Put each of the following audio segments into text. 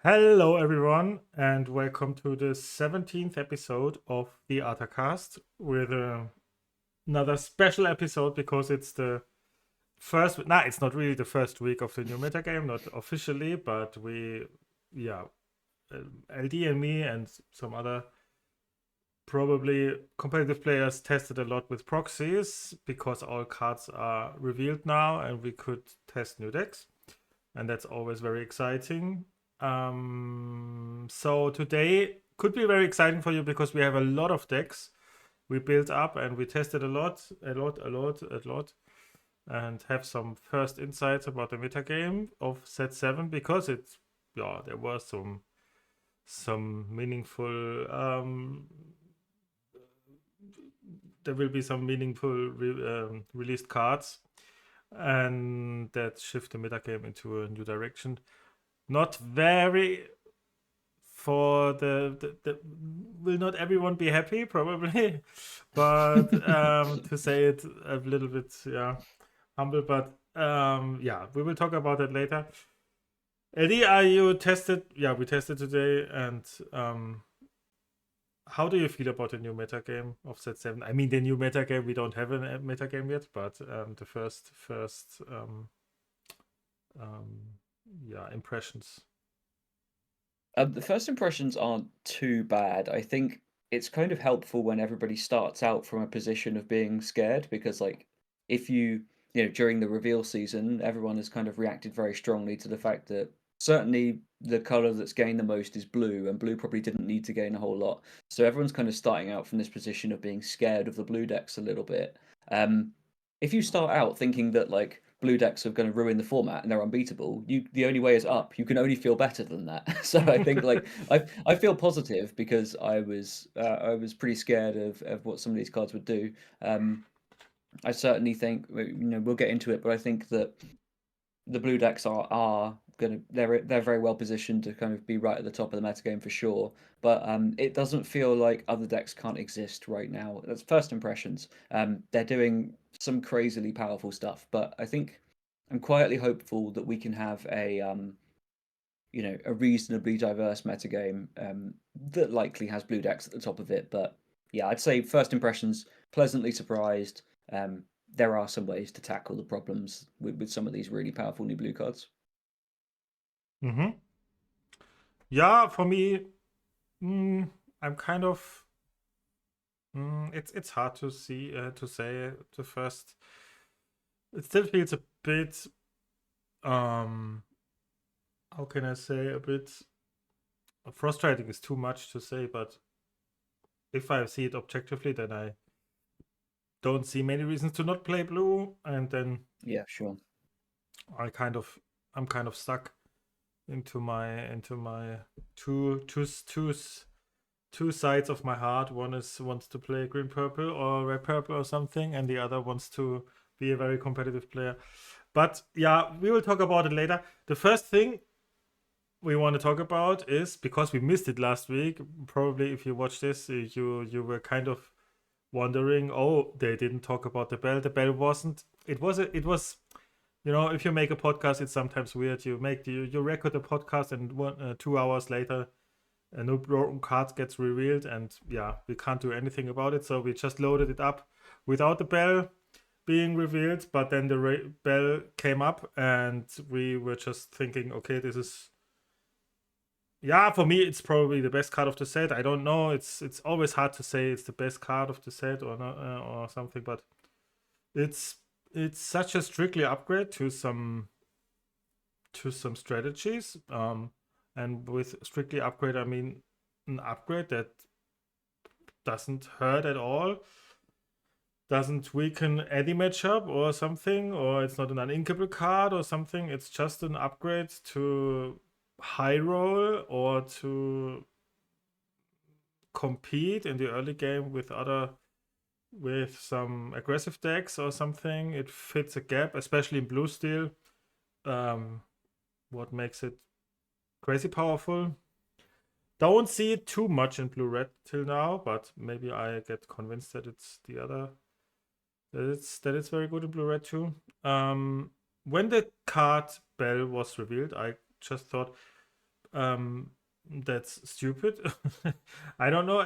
Hello, everyone, and welcome to the 17th episode of the ArtaCast with another special episode because it's the first. Nah, it's not really the first week of the new metagame, not officially, but yeah, LD and me and some other probably competitive players tested a lot with proxies because all cards are revealed now and we could test new decks, and that's always very exciting. So today could be very exciting for you because we have a lot of decks we built up and we tested a lot, and have some first insights about the metagame of set 7 because there was some meaningful there will be some meaningful released cards and that shift the metagame into a new direction. Not very for the will not everyone be happy probably, but to say it a little bit, yeah, humble, but yeah, we will talk about it later. Eddie, are you tested? Yeah, we tested today, and how do you feel about the new metagame of set 7? I mean, the new metagame, we don't have a metagame yet, but the first um yeah, impressions. The first impressions aren't too bad. I think it's kind of helpful when everybody starts out from a position of being scared because, like, if during the reveal season, everyone has kind of reacted very strongly to the fact that certainly the color that's gained the most is blue, and blue probably didn't need to gain a whole lot. So everyone's kind of starting out from this position of being scared of the blue decks a little bit. Um, if you start out thinking that like blue decks are going to ruin the format and they're unbeatable, the only way is up. You can only feel better than that. So I think like I feel positive because I was pretty scared of what some of these cards would do. Um, I certainly think we'll get into it, but I think that the blue decks are gonna they're very well positioned to kind of be right at the top of the metagame for sure. But it doesn't feel like other decks can't exist right now. That's first impressions. They're doing some crazily powerful stuff, but I think I'm quietly hopeful that we can have a reasonably diverse metagame that likely has blue decks at the top of it. But yeah, I'd say first impressions pleasantly surprised. There are some ways to tackle the problems with some of these really powerful new blue cards. Mm-hmm. Yeah, for me, mm, I'm kind of. It's hard to see to say the first. It still feels a bit. Um, how can I say, a bit frustrating is too much to say, but if I see it objectively, then I don't see many reasons to not play blue, and then Yeah, sure. I kind of I'm kind of stuck into my two two two two sides of my heart. One is wants to play green purple or red purple or something, and the other wants to be a very competitive player. But yeah, we will talk about it later. The first thing we want to talk about is because we missed it last week. Probably if you watch this, you were kind of wondering, oh, they didn't talk about the Belle. The Belle wasn't. It was. If you make a podcast, it's sometimes weird. You record a podcast, and 2 hours later, a new broken card gets revealed, and yeah, we can't do anything about it. So we just loaded it up without the Belle being revealed. But then the Belle came up, and we were just thinking, okay, this is, yeah, for me it's probably the best card of the set. I don't know. It's always hard to say it's the best card of the set or not, or something, but it's it's such a strictly upgrade to some strategies. And with strictly upgrade, I mean an upgrade that doesn't hurt at all, doesn't weaken any matchup or something, or it's not an uninkable card or something. It's just an upgrade to high roll or to compete in the early game with some aggressive decks or something. It fits a gap, especially in blue steel. Um, what makes it crazy powerful. Don't see it too much in blue red till now, but maybe I get convinced that it's the other that it's very good in blue red too. When the card Belle was revealed, I just thought that's stupid. I don't know.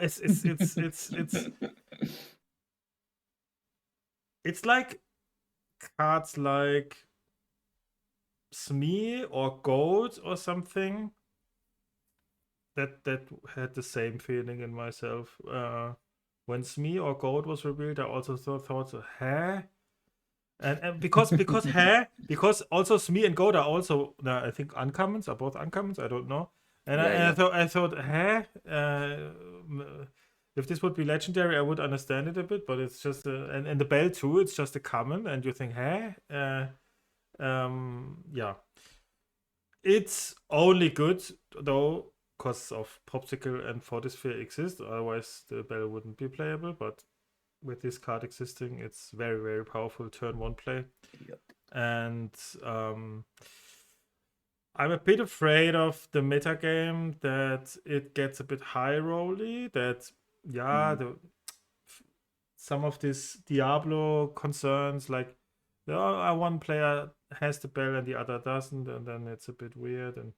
It's like cards like Smee or Gold or something that had the same feeling in myself. When Smee or Gold was revealed, I also thought, huh? And because also Smee and Gold are also I think uncommons, are both uncommons. I don't know. And Yeah, I thought, huh? If this would be legendary, I would understand it a bit, but it's just and the Belle too. It's just a common, and you think, huh? Yeah. It's only good though because of Popsicle and Fortisphere exist. Otherwise, the Belle wouldn't be playable. But with this card existing, it's very, very powerful turn one play. Yep. And I'm a bit afraid of the metagame that it gets a bit high rolly. That some of these Diablo concerns, like one player has the Belle and the other doesn't, and then it's a bit weird. And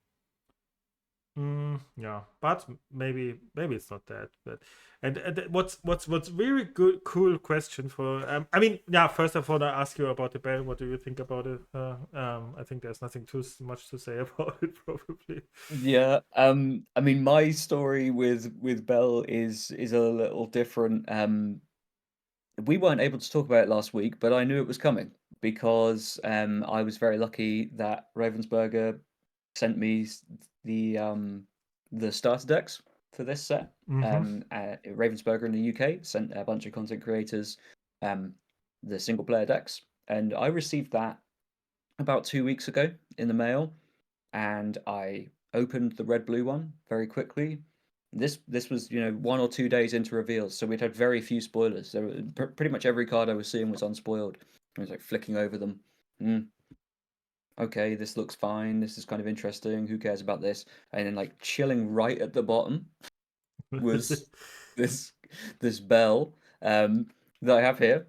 yeah, but maybe it's not that. But and what's really good, cool question for I mean, yeah. First of all, I ask you about the Belle. What do you think about it? I think there's nothing too much to say about it, probably. Yeah, I mean, my story with Belle is a little different. We weren't able to talk about it last week, but I knew it was coming because I was very lucky that Ravensburger sent me the starter decks for this set. Ravensburger in the UK sent a bunch of content creators the single player decks, and I received that about 2 weeks ago in the mail, and I opened the red blue one very quickly. This was 1 or 2 days into reveals, so we'd had very few spoilers. So pretty much every card I was seeing was unspoiled. I was like flicking over them. Okay, this looks fine. This is kind of interesting. Who cares about this? And then like chilling right at the bottom was this Belle that I have here.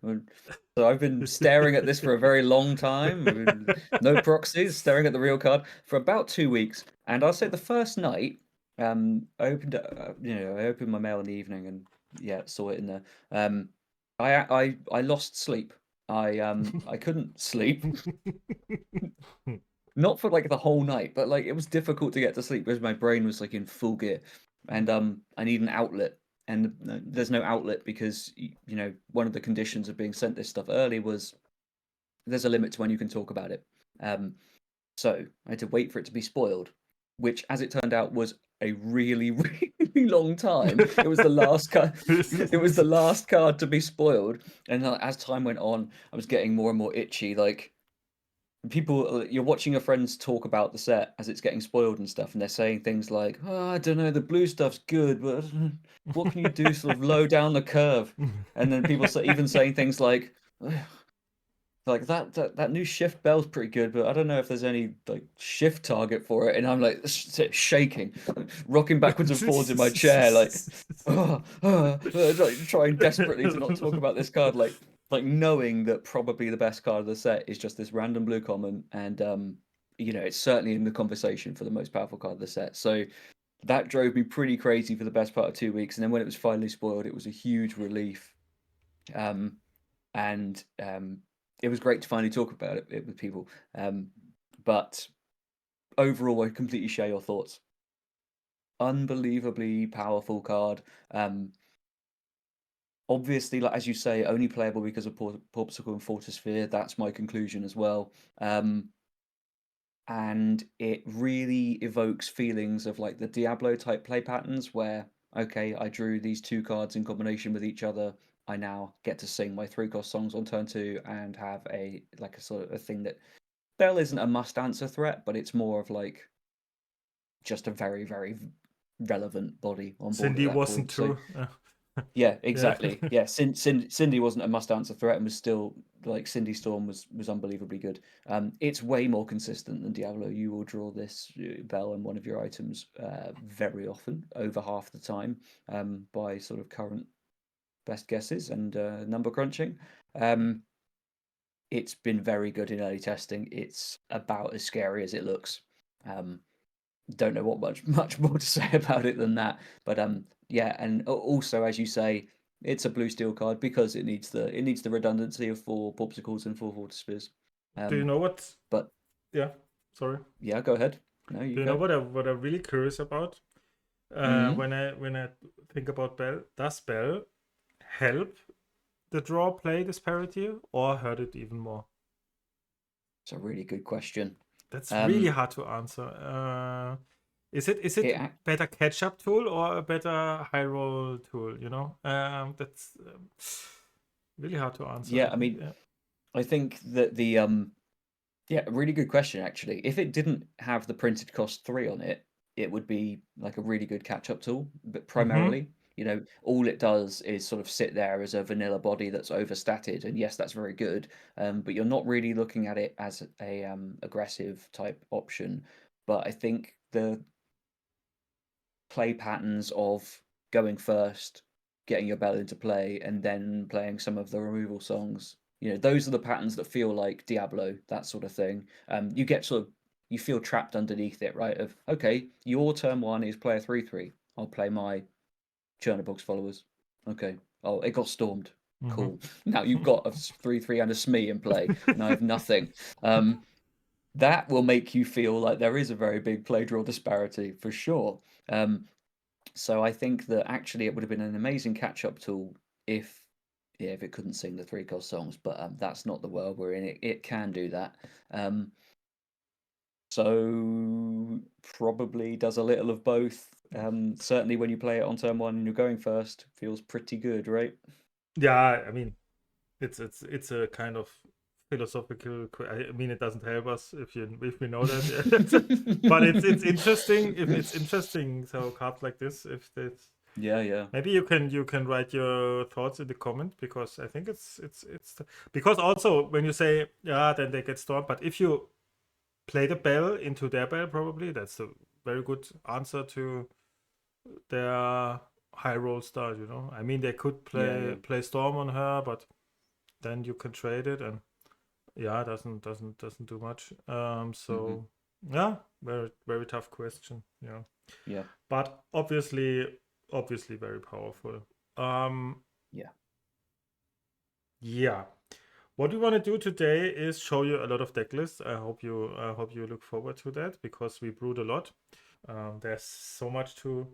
So I've been staring at this for a very long time. No proxies, staring at the real card for about 2 weeks. And I'll say the first night, I opened I opened my mail in the evening and saw it in there. I lost sleep. I couldn't sleep. Not for like the whole night, but like it was difficult to get to sleep because my brain was like in full gear, and I need an outlet, and there's no outlet because one of the conditions of being sent this stuff early was there's a limit to when you can talk about it. So I had to wait for it to be spoiled, which, as it turned out, was a really, really long time. It was the last card. It was the last card to be spoiled, and as time went on, I was getting more and more itchy. Like people, you're watching your friends talk about the set as it's getting spoiled and stuff, and they're saying things like, "Oh, I don't know, the blue stuff's good, but what can you do sort of low down the curve?" And then people even saying things like, like that new shift Belle's pretty good, but I don't know if there's any like shift target for it. And I'm like shaking, rocking backwards and forwards in my chair, like, like trying desperately to not talk about this card, like knowing that probably the best card of the set is just this random blue common, and it's certainly in the conversation for the most powerful card of the set. So that drove me pretty crazy for the best part of 2 weeks, and then when it was finally spoiled, it was a huge relief. And it was great to finally talk about it with people. But overall, I completely share your thoughts. Unbelievably powerful card. Obviously, like as you say, only playable because of Popsicle and Fortisphere. That's my conclusion as well. And it really evokes feelings of like the Diablo type play patterns where, okay, I drew these two cards in combination with each other. I now get to sing my 3-cost songs on turn 2 and have a sort of a thing that Belle isn't a must answer threat, but it's more of like just a very, very relevant body on board at Cindy that wasn't point. So too. yeah, Yeah. exactly. Yeah, Cindy wasn't a must answer threat and was still like Cindy Storm was unbelievably good. It's way more consistent than Diablo. You will draw this Belle and one of your items very often, over half the time, by sort of current best guesses and number crunching. It's been very good in early testing. It's about as scary as it looks. don't know what much more to say about it than that. But yeah, and also as you say, it's a blue steel card because it needs the redundancy of 4 Popsicles and 4 Water Spears. Do you know what? But Yeah, sorry. yeah, go ahead. No, you Do you know go. what I'm really curious about? Mm-hmm. When I think about Belle, does Belle help the draw play disparity or hurt it even more? It's a really good question. That's really Um, hard to answer. Is it it better catch up tool or a better high roll tool? You know, that's really hard to answer. yeah, I I think. mean, Yeah. I think that yeah, a really good question actually. If it didn't have the printed cost 3 on it, it would be like a really good catch-up tool, but Mm-hmm. primarily, all it does is sort of sit there as a vanilla body that's overstatted, and yes, that's very good, but you're not really looking at it as a aggressive type option. But I think the play patterns of going first, getting your bell into play, and then playing some of the removal songs. Those are the patterns that feel like Diablo, that sort of thing. You get sort of you feel trapped underneath it, right? Of okay, your turn 1 is play a 3/3. I'll play my Chernobog's followers. Okay. Oh, it got stormed. Mm-hmm. Cool. Now you've got a 3/3 and a Smee in play, and I have nothing. That will make you feel like there is a very big play draw disparity for sure. So I think that actually it would have been an amazing catch-up tool if if it couldn't sing the 3-cost songs, but that's not the world we're in. It can do that. Um, so probably does a little of both. Certainly when you play it on turn 1 and you're going first, feels pretty good, right? Yeah, I mean, it's a kind of philosophical. I mean, it doesn't help us if we know that, but it's interesting. If it's interesting, so cards like this, if it's Yeah, yeah. maybe you can write your thoughts in the comment because I think it's because also when you say yeah, then they get stormed. But if you play the bell into their bell, probably that's a very good answer to their high roll start. You know, I mean they could Yeah, yeah. play storm on her, but then you can trade it and yeah, doesn't do much. Mm-hmm. So yeah, very tough question. Yeah, Yeah. but obviously very powerful. Yeah. Yeah. What we want to do today is show you a lot of deck lists. I hope you look forward to that because we brewed a lot. There's so much to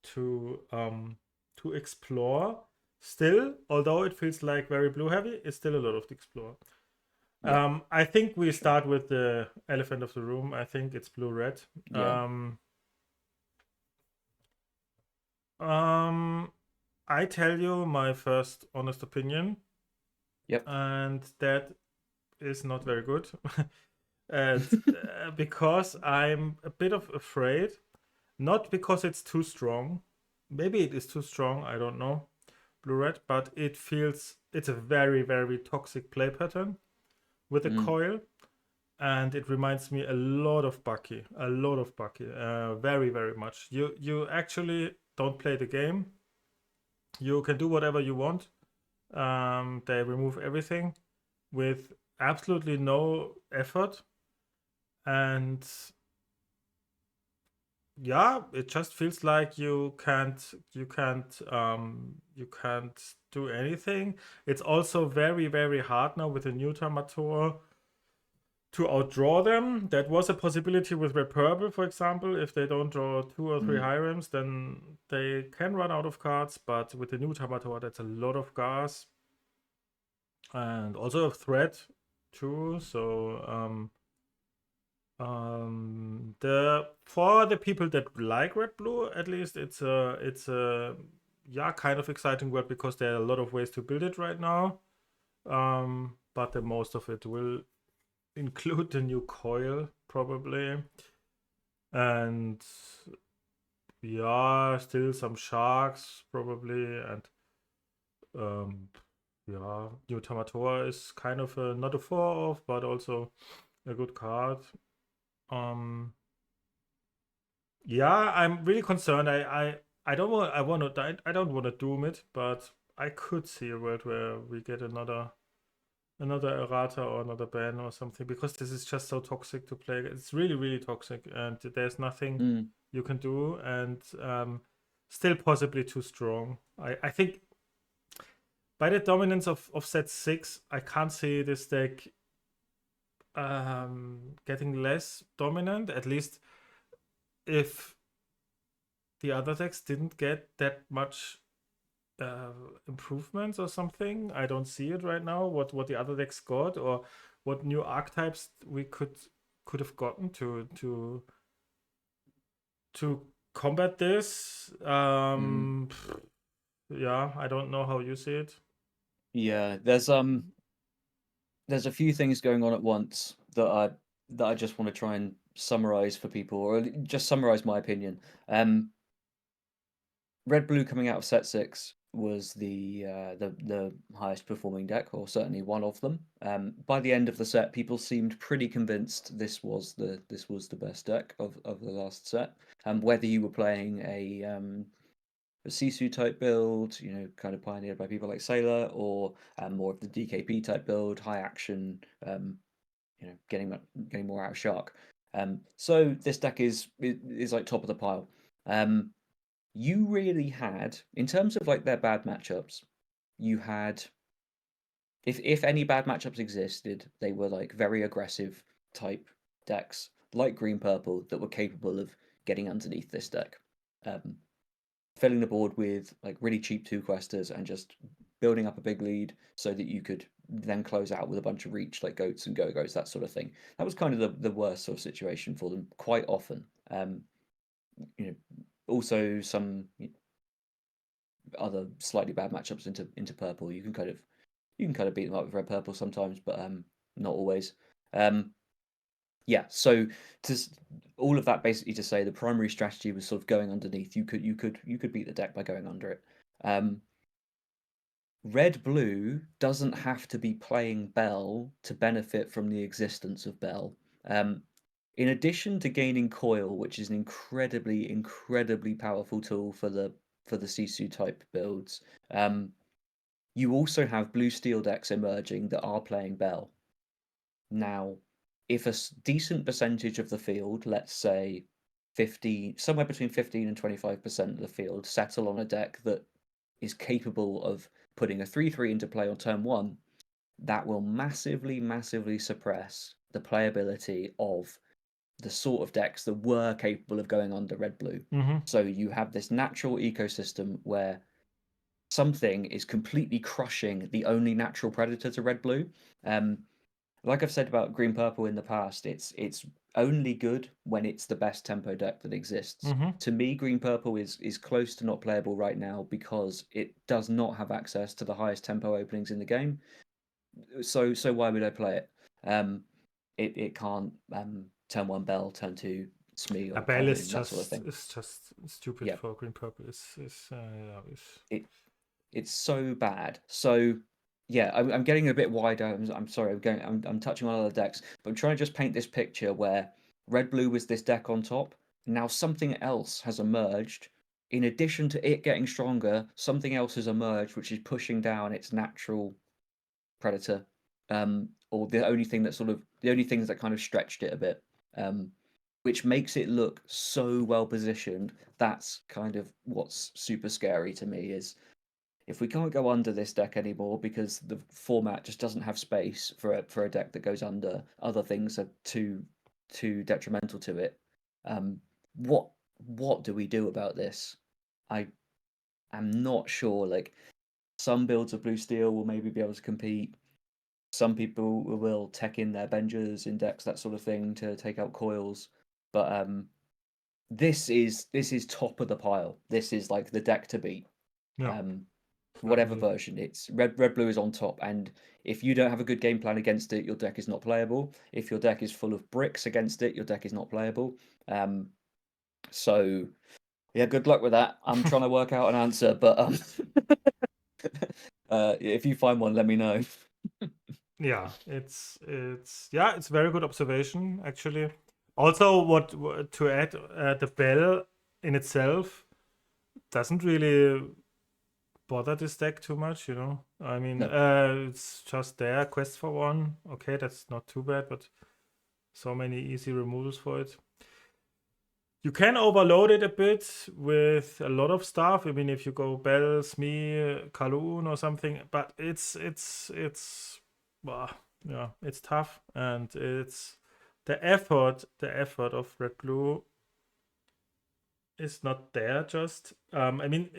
to explore. Still, although it feels like very blue heavy, it's still a lot of to explore. Yeah. I think we Sure. start with the elephant of the room. I think it's blue red. Yeah. Um, I tell you my first honest opinion, Yep. and that is not very good. And because I'm a bit of afraid, not because it's too strong. Maybe it is too strong. I don't know. Blue red, but it's a very toxic play pattern with a Mm. coil, and it reminds me a lot of Bucky, very much. You actually don't play the game. You can do whatever you want. They remove everything with absolutely no effort, and yeah, it just feels like you can't do anything. It's also very hard now with the new Tamator to outdraw them. That was a possibility with Red Purple, for example. If they don't draw 2 or 3 Mm. high rims, then they can run out of cards. But with the new Tamator, that's a lot of gas and also a threat too. So the for the people that like red blue, at least it's a yeah kind of exciting word because there are a lot of ways to build it right now. But the most of it will include the new coil probably, and yeah, still some sharks probably, and um, yeah, new Tamatora is kind of not a 4 off, but also a good card. Um, yeah, I'm really concerned. I don't want I don't want to doom it, but I could see a world where we get another another errata or another ban or something, because this is just so toxic to play. It's really, really toxic, and there's nothing you can do, and still possibly too strong. I think by the dominance of set 6, I can't see this deck getting less dominant, at least if the other decks didn't get that much improvements or something. I don't see it right now, what the other decks got, or what new archetypes we could have gotten to combat this. Yeah, I don't know how you see it. Yeah, there's a few things going on at once that I just want to try and summarize for people, or just summarize my opinion. Red Blue coming out of set 6 was the highest performing deck, or certainly one of them. By the end of the set, people seemed pretty convinced this was the best deck of the last set. Whether you were playing a Sisu type build, kind of pioneered by people like Sailor, or more of the DKP type build, high action, getting more out of Shark. So this deck is like top of the pile. You really had, in terms of like their bad matchups, you had, if any bad matchups existed, they were like very aggressive type decks, like green purple, that were capable of getting underneath this deck. Filling the board with like really cheap 2-questers and just building up a big lead so that you could then close out with a bunch of reach like goats and go-go's, that sort of thing. That was kind of the worst sort of situation for them quite often. Also some other slightly bad matchups into purple. You can kind of beat them up with red purple sometimes, but not always. Yeah, so to all of that basically to say the primary strategy was sort of going underneath. You could beat the deck by going under it. Red blue doesn't have to be playing Belle to benefit from the existence of Belle. In addition to gaining coil, which is an incredibly powerful tool for the Sisu type builds, you also have blue steel decks emerging that are playing Belle. Now, if a decent percentage of the field, let's say somewhere between 15 and 25% of the field, settle on a deck that is capable of putting a 3/3 into play on turn 1, that will massively suppress the playability of the sort of decks that were capable of going under red blue. So you have this natural ecosystem where something is completely crushing the only natural predator to red blue. Like I've said about green purple in the past, it's only good when it's the best tempo deck that exists. To me, green purple is close to not playable right now because it does not have access to the highest tempo openings in the game. So why would I play it? It can't turn 1 Belle, turn 2 Smee or Belle that sort of thing. It's just stupid for green purple. It's so bad. So yeah, I'm getting a bit wide. I'm sorry. I'm touching on other decks, but I'm trying to just paint this picture where red blue was this deck on top. Now something else has emerged. In addition to it getting stronger, something else has emerged, which is pushing down its natural predator, or the only things that kind of stretched it a bit, which makes it look so well positioned. That's kind of what's super scary to me, is if we can't go under this deck anymore because the format just doesn't have space for a deck that goes under, other things are too detrimental to it. What do we do about this? I am not sure. Like, some builds of blue steel will maybe be able to compete. Some people will tech in their Bengers, index, that sort of thing to take out coils. But this is top of the pile. This is like the deck to beat. Yeah. Whatever version, it's red blue is on top, and if you don't have a good game plan against it, your deck is not playable. If your deck is full of bricks against it, your deck is not playable. So yeah, good luck with that. I'm trying to work out an answer, but if you find one, let me know. Yeah, it's very good observation actually. Also, what to add, the Belle in itself doesn't really bother this deck too much, you know. I mean, No. it's just there, quest for one. Okay, that's not too bad, but so many easy removals for it. You can overload it a bit with a lot of stuff. I mean, if you go Belle, Smee, Kaloon or something, but it's well, yeah, it's tough, and it's the effort of Red Blue is not there. Just I mean,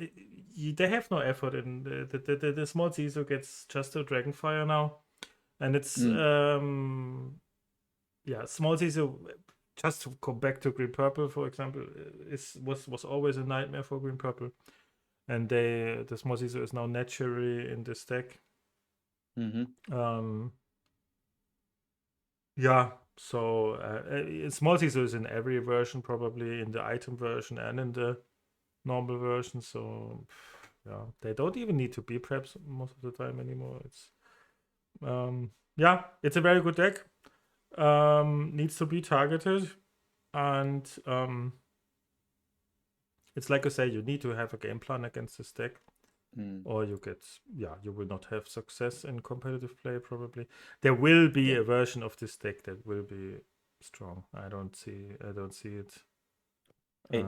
they have no effort in the small Zizo gets just a Dragonfire now, and it's yeah, small Zizo. Just to go back to green purple, for example, was always a nightmare for green purple, and the small Zizo is now naturally in this deck. Yeah, so small Zizo is in every version, probably in the item version and in the normal version. So yeah, they don't even need to be preps most of the time anymore. It's yeah, it's a very good deck. Needs to be targeted, and it's like I say, you need to have a game plan against this deck, or you will not have success in competitive play. Probably there will be a version of this deck that will be strong. I don't see it.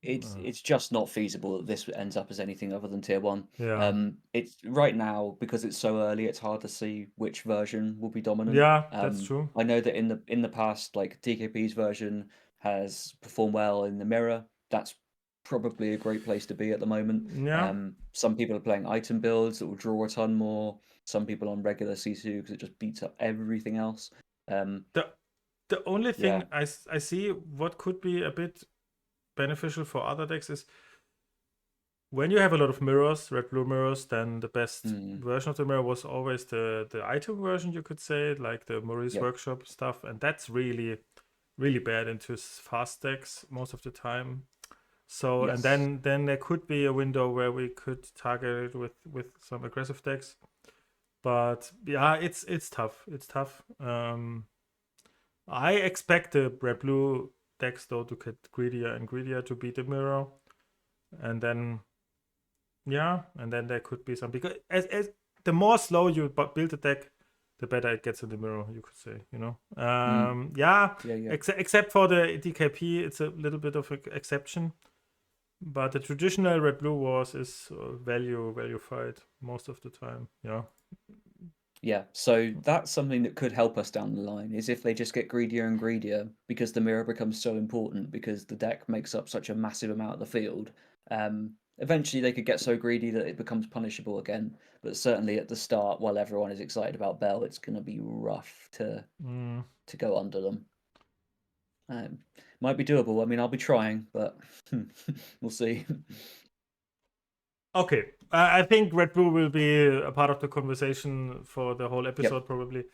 It's just not feasible that this ends up as anything other than tier 1. Yeah. It's right now, because it's so early, it's hard to see which version will be dominant. Yeah, that's true. I know that in the past, like DKP's version has performed well in the mirror. That's probably a great place to be at the moment. Yeah. Some people are playing item builds that will draw a ton more. Some people on regular C2 because it just beats up everything else. The only thing I see what could be a bit beneficial for other decks is when you have a lot of mirrors, red blue mirrors, then the best version of the mirror was always the item version, you could say, like the Maurice Workshop stuff, and that's really bad into fast decks most of the time. So and then there could be a window where we could target it with some aggressive decks, but yeah, it's tough. It's tough. I expect the red blue decks though to get greedier and greedier to beat the mirror, and then there could be some, because as the more slow you build a deck, the better it gets in the mirror, you could say, you know. Except for the DKP, it's a little bit of an exception, but the traditional red blue wars is value fight most of the time. Yeah, so that's something that could help us down the line, is if they just get greedier and greedier, because the mirror becomes so important, because the deck makes up such a massive amount of the field. Eventually they could get so greedy that it becomes punishable again, but certainly at the start, while everyone is excited about Belle, it's going to be rough to go under them. Might be doable. I mean, I'll be trying, but we'll see. Okay, I think red blue will be a part of the conversation for the whole episode probably,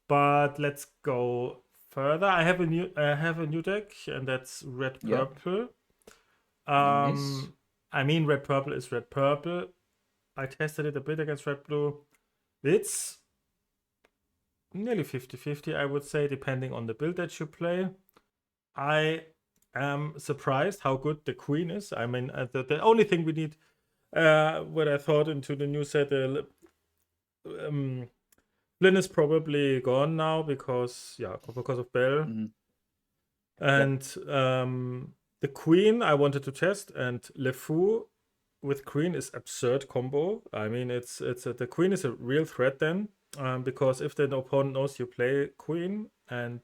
but let's go further. I have a new deck, and that's red purple. Nice. I mean, red purple is red purple. I tested it a bit against red blue. It's nearly 50-50, I would say, depending on the build that you play. I am surprised how good the queen is. I mean, the only thing we need, what I thought into the new set, Flynn is probably gone now because of Belle. And the queen I wanted to test, and Le Fou with queen is absurd combo. I mean, the queen is a real threat then, because if the opponent knows you play queen and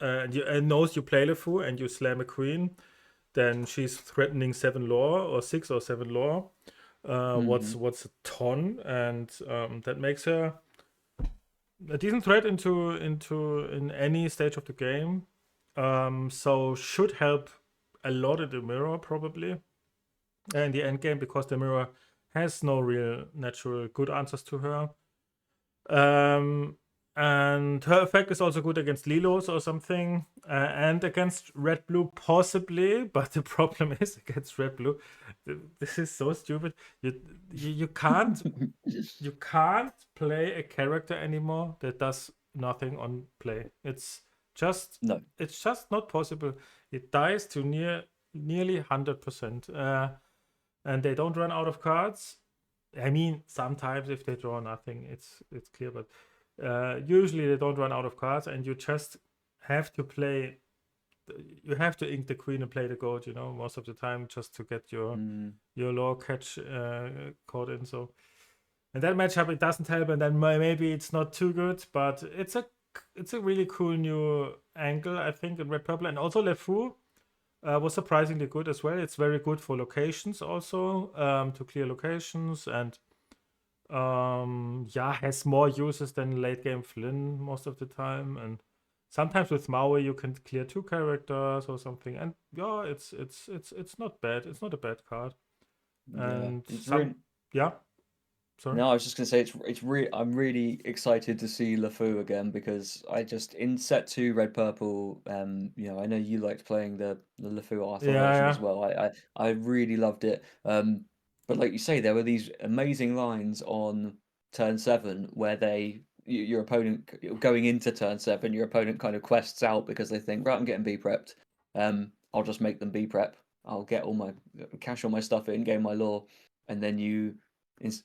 knows you play Le Fou and you slam a queen, then she's threatening 7 lore or 6 or 7 lore. What's a ton, and that makes her a decent threat in any stage of the game. So should help a lot in the mirror probably in the end game, because the mirror has no real natural good answers to her. And her effect is also good against Lilos or something, and against red blue possibly. But the problem is against red blue, this is so stupid. You can't play a character anymore that does nothing on play. It's just not possible. It dies to nearly 100%, and they don't run out of cards. I mean, sometimes if they draw nothing, it's clear, but usually they don't run out of cards, and you just have to play. You have to ink the queen and play the goat, most of the time, just to get your law catch caught in. So, and that matchup, it doesn't help, and then maybe it's not too good, but it's a really cool new angle, I think, in red purple, and also LeFou was surprisingly good as well. It's very good for locations also, to clear locations, and has more uses than late game Flynn most of the time, and sometimes with Maui you can clear 2 characters or something, and yeah, it's not bad. It's not a bad card, Yeah, and it's really. yeah, sorry. No, I was just gonna say it's really. I'm really excited to see LeFou again because I just in set two red purple. I know you liked playing the LeFou Arthur Yeah, version yeah, as well. I really loved it. But like you say, there were these amazing lines on turn 7 where your opponent going into turn 7, your opponent kind of quests out because they think, right, I'm getting B prepped. I'll just make them B prep. I'll get all my cash all my stuff in, gain my law, and then you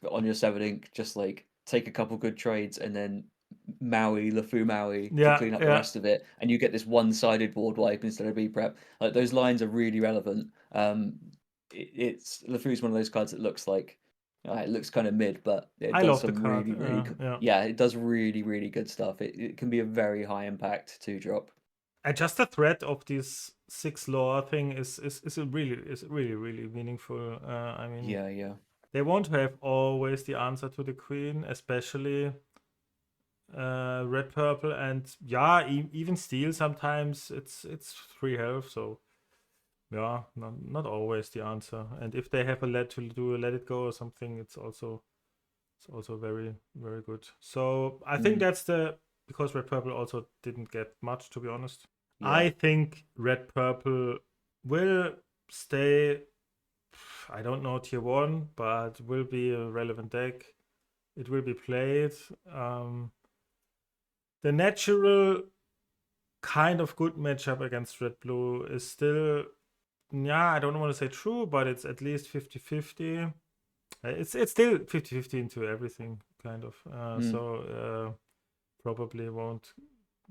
on your 7 ink, just like take a couple good trades and then Maui, LeFou Maui to yeah, clean up the yeah. rest of it, and you get this one-sided board wipe instead of B prep. Like those lines are really relevant. It's LeFou's one of those cards that looks like it looks kind of mid, but it I does love the some card. really, really Yeah. yeah, it does really, really good stuff. It can be a very high impact 2-drop. And just the threat of this 6 lore thing is really really meaningful. I mean, Yeah, yeah. they won't have always the answer to the queen, especially red purple, and yeah, even steel sometimes it's 3 health, so yeah, not always the answer. And if they have a let it go or something, it's also very very good. So I think Mm, that's because red purple also didn't get much, to be honest. yeah. I think red purple will stay, I don't know, tier 1, but will be a relevant deck. It will be played. um the natural kind of good matchup against red blue is still, yeah, I don't want to say true, but it's at least 50-50. It's still 50-50 into everything, kind of. Mm. Probably won't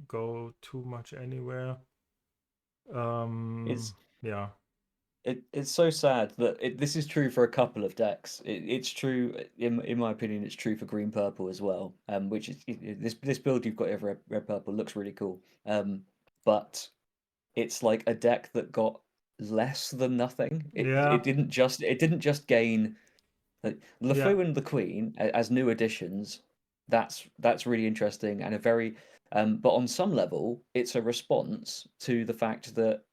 go too much anywhere. It's Yeah. it's so sad that this is true for a couple of decks. It's true in my opinion. It's true for green purple as well. Which is this build you've got of red purple looks really cool. But it's like a deck that got less than nothing. Yeah. It didn't just gain like Yeah. LeFou and the Queen as new additions. That's really interesting and a very but on some level it's a response to the fact that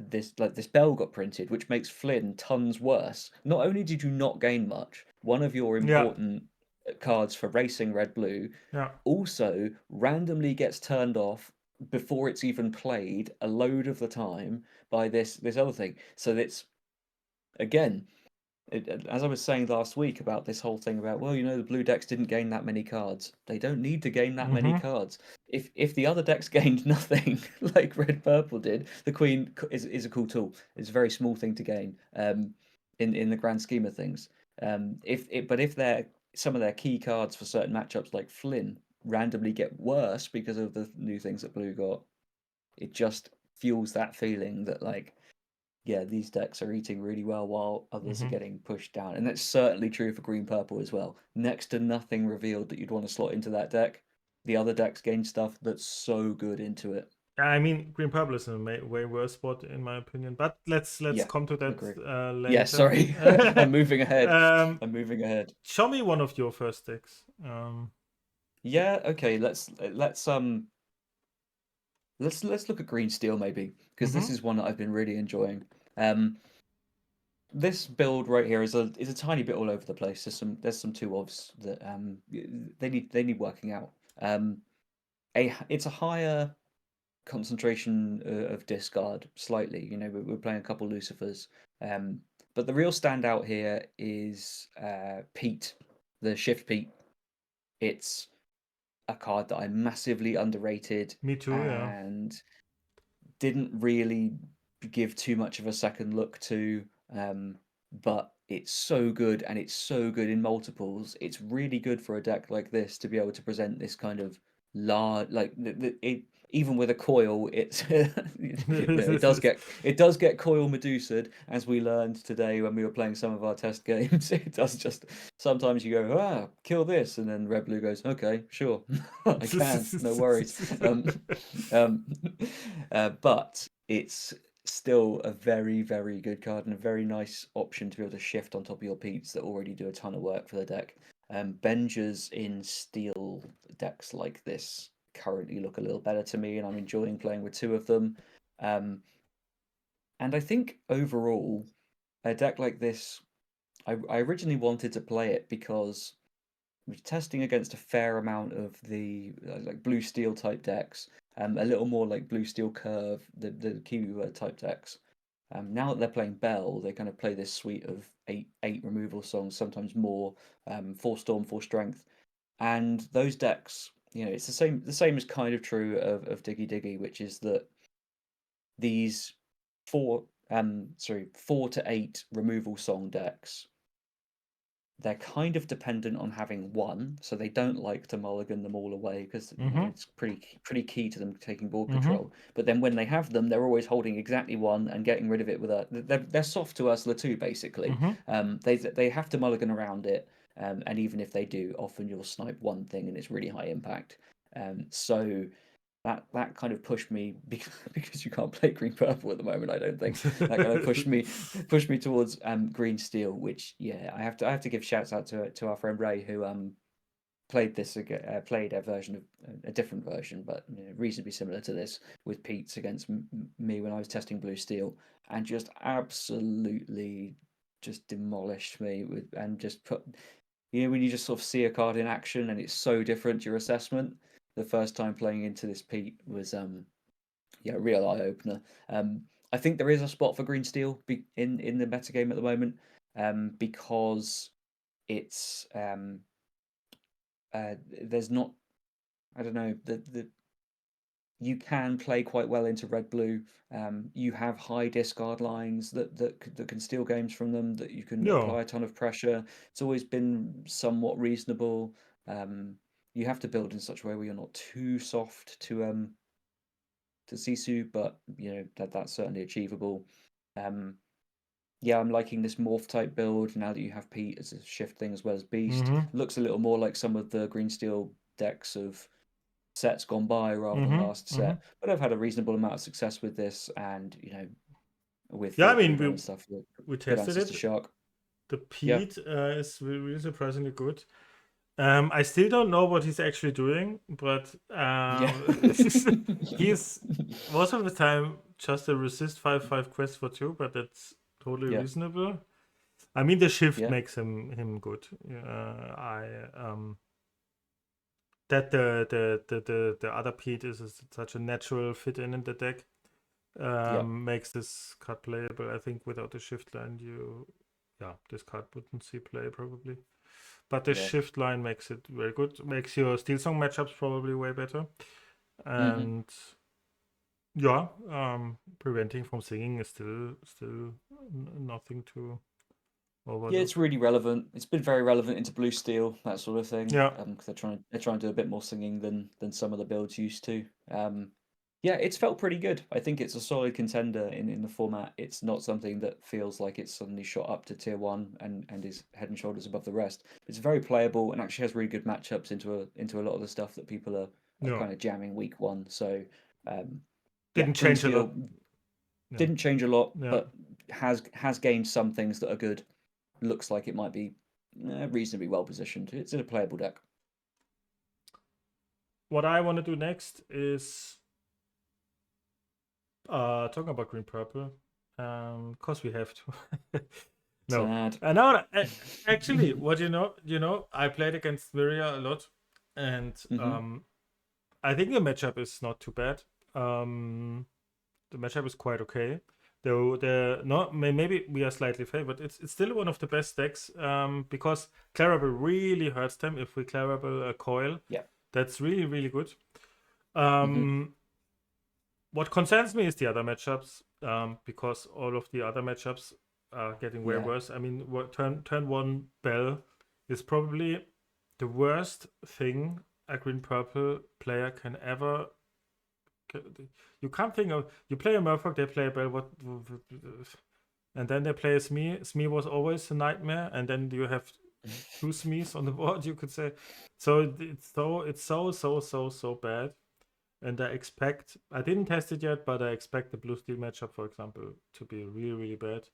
this Belle got printed, which makes Flynn tons worse. Not only did you not gain much, one of your Yeah. important cards for racing red blue Yeah. also randomly gets turned off before it's even played a load of the time by this other thing. So it's again as I was saying last week about this whole thing about, well, the blue decks didn't gain that many cards. They don't need to gain that many Mm-hmm. cards. If the other decks gained nothing, like red purple did, the queen is a cool tool. It's a very small thing to gain. In the grand scheme of things. If some of their key cards for certain matchups like Flynn randomly get worse because of the new things that blue got, it just fuels that feeling that like yeah, these decks are eating really well while others are Mm-hmm. getting pushed down. And that's certainly true for green purple as well. Next to nothing revealed that you'd want to slot into that deck. The other decks gain stuff that's so good into it. I mean, green purple is a way worse spot in my opinion, but let's Yeah, come to that agree. Yeah, later. sorry. I'm moving ahead. um, I'm moving ahead. Show me one of your first decks. Yeah, okay, let's look at green steel maybe, because this Mm-hmm. is one that I've been really enjoying. Um this build right here is a tiny bit all over the place. There's some two ofs that they need working out. Um, it's a higher concentration of discard slightly. We're playing a couple Lucifers, um, but the real standout here is Pete, the Shift Pete. It's a card that I massively underrated Me too, yeah. and didn't really give too much of a second look to, but it's so good, and it's so good in multiples. It's really good for a deck like this to be able to present this kind of large, like even with a coil, it's it does get coil Medusa'd, as we learned today when we were playing some of our test games. It does just sometimes you go, kill this, and then Red Blue goes, okay, sure, I can, no worries. Um, but it's still a very, very good card and a very nice option to be able to shift on top of your Pete's that already do a ton of work for the deck. Bengers in steel decks like this currently look a little better to me, and I'm enjoying playing with two of them. And I think overall, a deck like this, I originally wanted to play it because we're testing against a fair amount of the like blue steel type decks, a little more like blue steel curve, the Kiwi type decks. Now that they're playing Belle, they kind of play this suite of eight removal songs, sometimes more, 4 storm, 4 strength, and those decks, it's the same is kind of true of Diggy Diggy, which is that these 4 to 8 removal song decks, they're kind of dependent on having one, so they don't like to mulligan them all away because it's pretty key to them taking board control. But then when they have them, they're always holding exactly one and getting rid of it with a. They're soft to Ursula too, basically. They have to mulligan around it, and even if they do, often you'll snipe one thing and it's really high impact. So that kind of pushed me because you can't play green purple at the moment. I don't think that kind of pushed me towards green steel. Which I have to give shouts out to our friend Ray, who played played a version of a different version, but reasonably similar to this with Pete's against me when I was testing blue steel, and just absolutely just demolished me and just put when you just sort of see a card in action and it's so different to your assessment. The first time playing into this Pete was a real eye opener. I think there is a spot for green steel in the metagame at the moment, because it's there's not, I don't know, the you can play quite well into red blue. You have high discard lines that can steal games from them, that you can Yeah. apply a ton of pressure. It's always been somewhat reasonable. You have to build in such a way where you're not too soft to Sisu, but that's certainly achievable. I'm liking this morph type build now that you have Pete as a shift thing as well as Beast. Looks a little more like some of the green steel decks of sets gone by rather than last set, but I've had a reasonable amount of success with this, and with Yeah, I the mean, aggro and stuff. we Good tested answers to it. Shark. The Yeah. Pete is really surprisingly good. I still don't know what he's actually doing, but Yeah. he's most of the time just a resist 5/5 quest for 2, but that's totally Yeah. reasonable. I mean, the shift Yeah. makes him good. I that the other Pete is such a natural fit in the deck, Yeah. makes this card playable. I think without the shift line, this card wouldn't see play probably. But the Yeah. shift line makes it very good. Makes your Steel Song matchups probably way better. And preventing from singing is still nothing to Yeah, overlook. it's really relevant. It's been very relevant into blue steel, that sort of thing. Yeah. Because they're trying to do a bit more singing than some of the builds used to. Yeah, it's felt pretty good. I think it's a solid contender in the format. It's not something that feels like it's suddenly shot up to tier 1 and is head and shoulders above the rest. It's very playable and actually has really good matchups into a lot of the stuff that people are Yeah. kind of jamming week 1. So Didn't green change a lot. steel Yeah. didn't change a lot, Yeah. but has gained some things that are good. Looks like it might be reasonably well positioned. It's in a playable deck. What I want to do next is talking about green purple. Cause we have to. No. Sad. No, actually, what I played against Miria a lot, and I think the matchup is not too bad. The matchup is quite okay. Though maybe we are slightly favored. It's still one of the best decks, because Clarabelle really hurts them if we Clarabelle a coil. Yeah. That's really, really good. What concerns me is the other matchups, because all of the other matchups are getting way Yeah. worse. I mean, turn one Belle is probably the worst thing a green purple player can ever. You can't think of, you play a Murphy, they play a Belle, what, and then they play a Smee. Smee was always a nightmare, and then you have two Smees on the board, you could say. So it's so bad. And I didn't test it yet, but I expect the blue steel matchup, for example, to be really, really bad.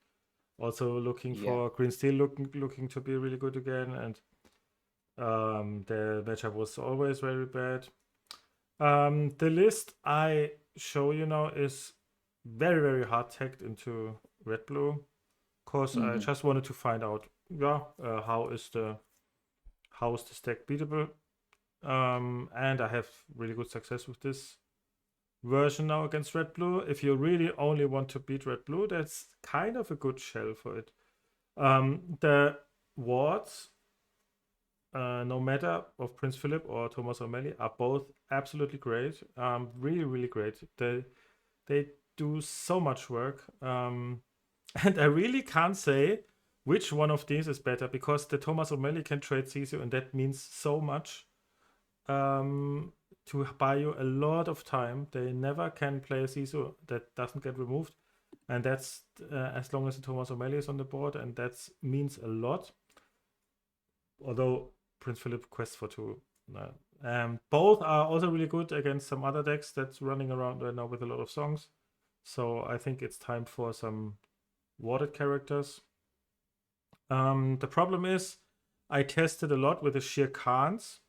Also looking Yeah. for green steel looking to be really good again, and the matchup was always very bad. The list I show you now is very, very hard tagged into red blue. Of course, I just wanted to find out, how is the stack beatable? And I have really good success with this version now against red blue. If you really only want to beat red blue, that's kind of a good shell for it. The wards, no matter of Prince Philip or Thomas O'Malley, are both absolutely great. Really, really great. They do so much work. And I really can't say which one of these is better, because the Thomas O'Malley can trade Sisu, and that means so much. To buy you a lot of time. They never can play a Sisu that doesn't get removed, and that's as long as the Thomas O'Malley is on the board, and that means a lot. Although Prince Philip Quest for 2, both are also really good against some other decks that's running around right now with a lot of songs. So I think it's time for some warded characters. The problem is I tested a lot with the Shere Khans,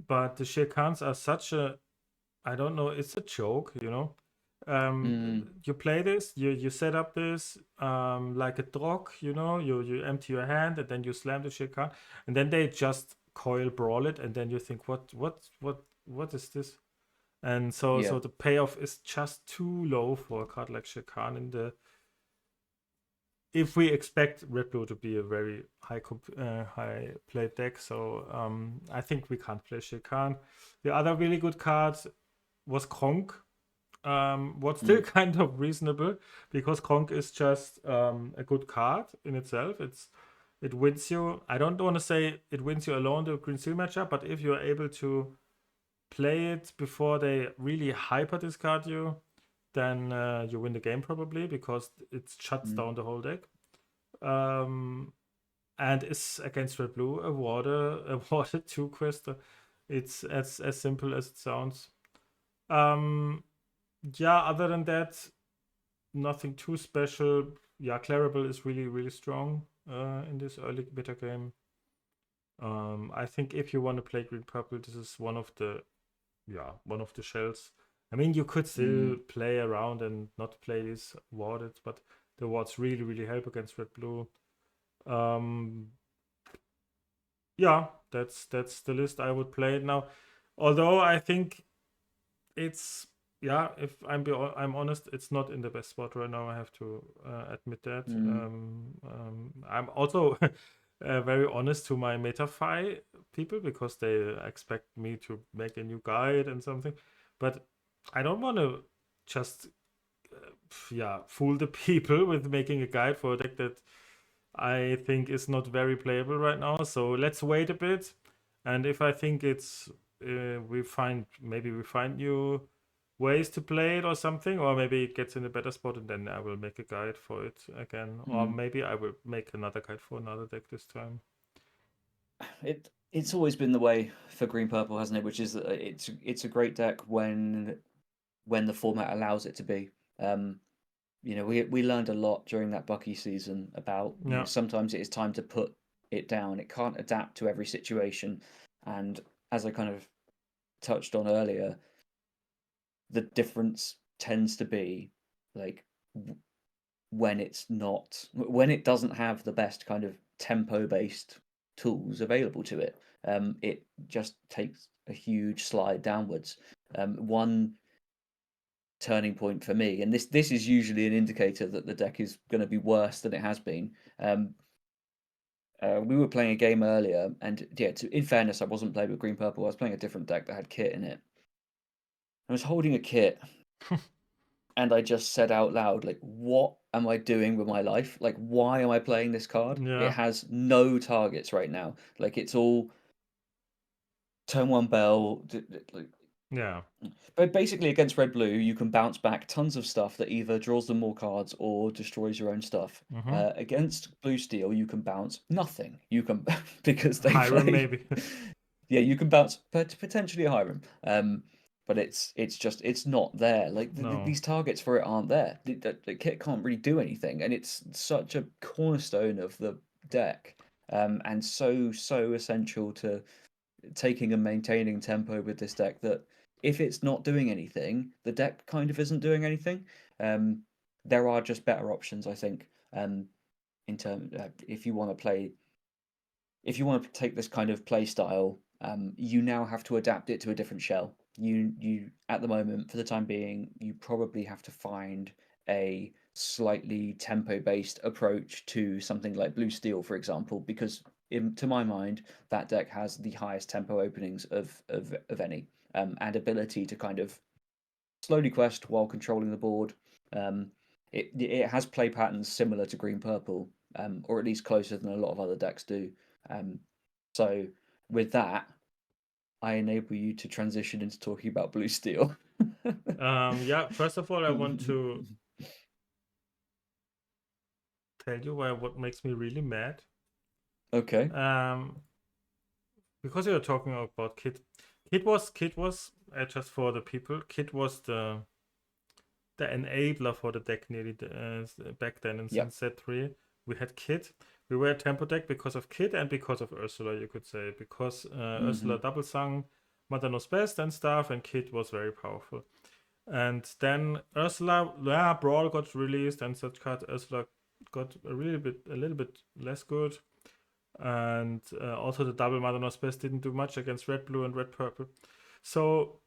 but the Shere Khans are such a, I don't know, it's a joke, you know. You play this, you set up this like a drog, you know, you empty your hand and then you slam the Shere Khan, and then they just coil brawl it, and then you think, what is this? And so Yeah. the payoff is just too low for a card like Shere Khan in the, if we expect red blue to be a very high played deck. So I think we can't play Shere Khan. The other really good card was Kronk. What's still kind of reasonable, because Kronk is just a good card in itself. It wins you. I don't want to say it wins you alone the green steel matchup, but if you're able to play it before they really hyper discard you, then you win the game probably, because it shuts down the whole deck. And is against red blue a water 2 quest. It's as simple as it sounds. Other than that, nothing too special. Yeah, Clarabelle is really, really strong in this early beta game. I think if you want to play green purple, this is one of the shells. I mean, you could still play around and not play these warded, but the wards really, really help against red blue. That's the list I would play now. Although I think it's, if I'm honest, it's not in the best spot right now. I have to admit that. I'm also very honest to my MetaFi people, because they expect me to make a new guide and something, but I don't want to just fool the people with making a guide for a deck that I think is not very playable right now. So let's wait a bit, and if I think it's we find new ways to play it or something, or maybe it gets in a better spot, and then I will make a guide for it again, or maybe I will make another guide for another deck this time. It's always been the way for green purple, hasn't it? Which is that it's a great deck when the format allows it to be. We learned a lot during that Bucky season about sometimes it is time to put it down. It can't adapt to every situation, and as I kind of touched on earlier, the difference tends to be like when it doesn't have the best kind of tempo based tools available to it. It just takes a huge slide downwards. One turning point for me, and this is usually an indicator that the deck is going to be worse than it has been. We were playing a game earlier, and in fairness, I wasn't playing with green purple. I was playing a different deck that had kit in it. I was holding a kit, and I just said out loud, like, what am I doing with my life? Like, why am I playing this card? It Yeah. has no targets right now. Like, it's all turn one Belle. Like, Yeah. but basically, against red blue, you can bounce back tons of stuff that either draws them more cards or destroys your own stuff. Mm-hmm. Against blue steel, you can bounce nothing. You can because they Hiram play. maybe. Yeah, you can bounce potentially a Hiram. But it's just it's not there. Like No. these targets for it aren't there. The kit can't really do anything, and it's such a cornerstone of the deck, and so essential to taking and maintaining tempo with this deck that if it's not doing anything, the deck kind of isn't doing anything. There are just better options, I think. In terms, if you want to play, if you want to take this kind of play style, you now have to adapt it to a different shell. You at the moment, for the time being, you probably have to find a slightly tempo based approach to something like blue steel, for example, because to my mind, that deck has the highest tempo openings of any, and ability to kind of slowly quest while controlling the board. It has play patterns similar to green purple, or at least closer than a lot of other decks do. Um, so with that, I enable you to transition into talking about blue steel. Yeah, first of all, I want to tell you what makes me really mad. Okay. Because you're talking about Kit. Kit was just for the people. Kit was the enabler for the deck nearly back then in Yep. set 3. We had Kit. We were a tempo deck because of Kit and because of Ursula, you could say. Because Ursula double sung Mother Knows Best and stuff, and Kit was very powerful. And then Ursula, Brawl got released, and such card Ursula got a little bit less good. And also the double Mother Knows Best didn't do much against red blue and red purple. So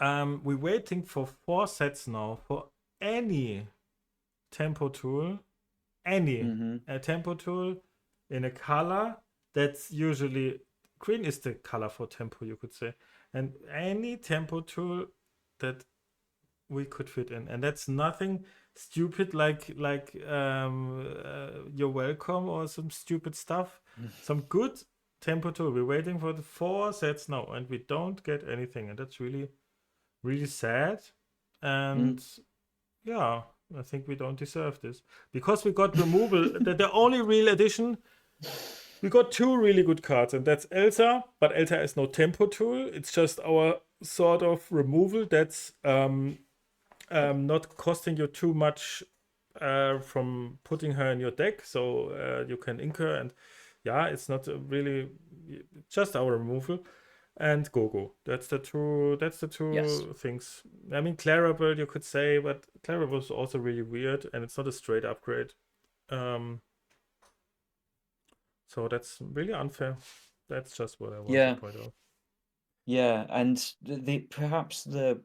we're waiting for 4 sets now for any tempo tool, a tempo tool in a color that's usually green is the color for tempo, you could say, and any tempo tool that we could fit in, and that's nothing stupid like you're welcome or some stupid stuff. Some good tempo tool. We're waiting for the 4 sets now, and we don't get anything, and that's really really sad. And yeah, I think we don't deserve this because we got removal. The only real addition, we got 2 really good cards, and that's Elsa. But Elsa is no tempo tool. It's just our sort of removal that's not costing you too much from putting her in your deck, so you can ink her, and yeah, it's not really just our removal. And Gogo. That's the two. That's the Yes. two things. I mean, Clarabelle, you could say, but Clarabelle is also really weird, and it's not a straight upgrade. Um, so that's really unfair. That's just what I want to Yeah. point out. Yeah. And perhaps the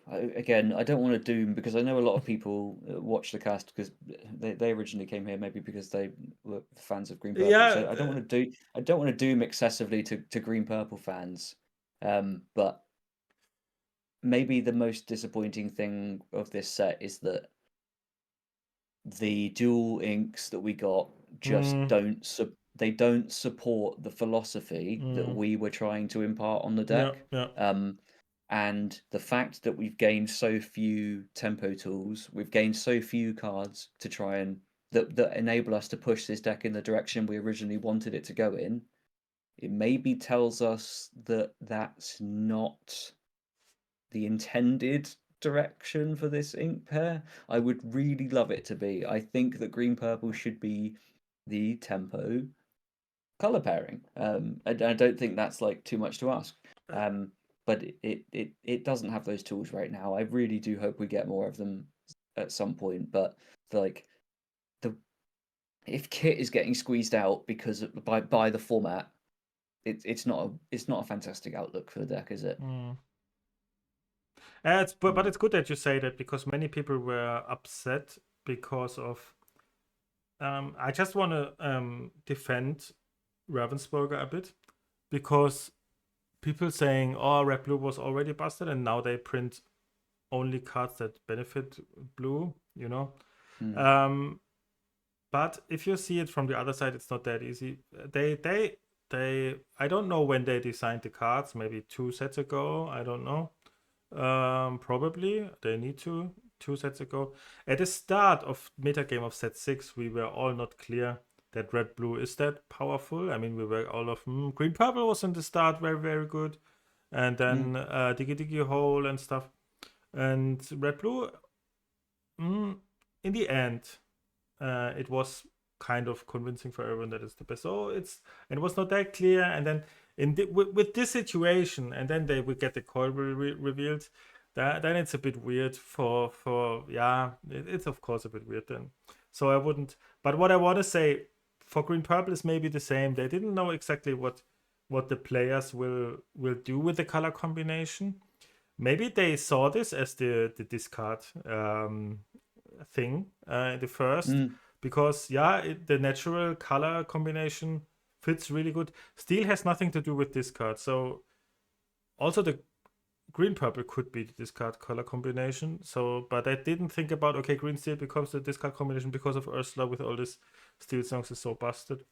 again, I don't want to doom because I know a lot of people watch the cast because they originally came here maybe because they were fans of Green Purple. Yeah, So I don't want to doom excessively to Green Purple fans. But maybe the most disappointing thing of this set is that the dual inks that we got just mm, they don't support the philosophy that mm, we were trying to impart on the yeah, deck. yeah. And the fact that we've gained so few tempo tools, we've gained so few cards to try and that enable us to push this deck in the direction we originally wanted it to go in, it maybe tells us that that's not the intended direction for this ink pair. I would really love it to be. I think that green purple should be the tempo color pairing. I don't think that's like too much to ask. But it doesn't have those tools right now. I really do hope we get more of them at some point. But like the if kit is getting squeezed out because by the format, it's not a fantastic outlook for the deck, is it? Mm. But it's good that you say that because many people were upset because of. I just want to defend Ravensburger a bit because people saying, "Oh, Red Blue was already busted," and now they print only cards that benefit blue, you know. Mm. But if you see it from the other side, it's not that easy. They I don't know when they designed the cards, maybe 2 sets ago, I don't know. Probably they need to 2 sets ago. At the start of metagame of set 6, we were all not clear that red blue is that powerful. I mean, we were all of green purple was in the start very, very good, and then diggy diggy hole and stuff, and red blue in the end it was kind of convincing for everyone that it's the best. So it was not that clear, and then with this situation, and then they would get the coil revealed. Then it's a bit weird for it's of course a bit weird then. So I wouldn't. But what I want to say for green purple is maybe the same. They didn't know exactly what the players will do with the color combination. Maybe they saw this as the discard thing the first, because the natural color combination fits really good. Steel has nothing to do with discard, so also the green purple could be the discard color combination. So, but I didn't think about, okay, green steel becomes the discard combination because of Ursula with all this steel songs is so busted.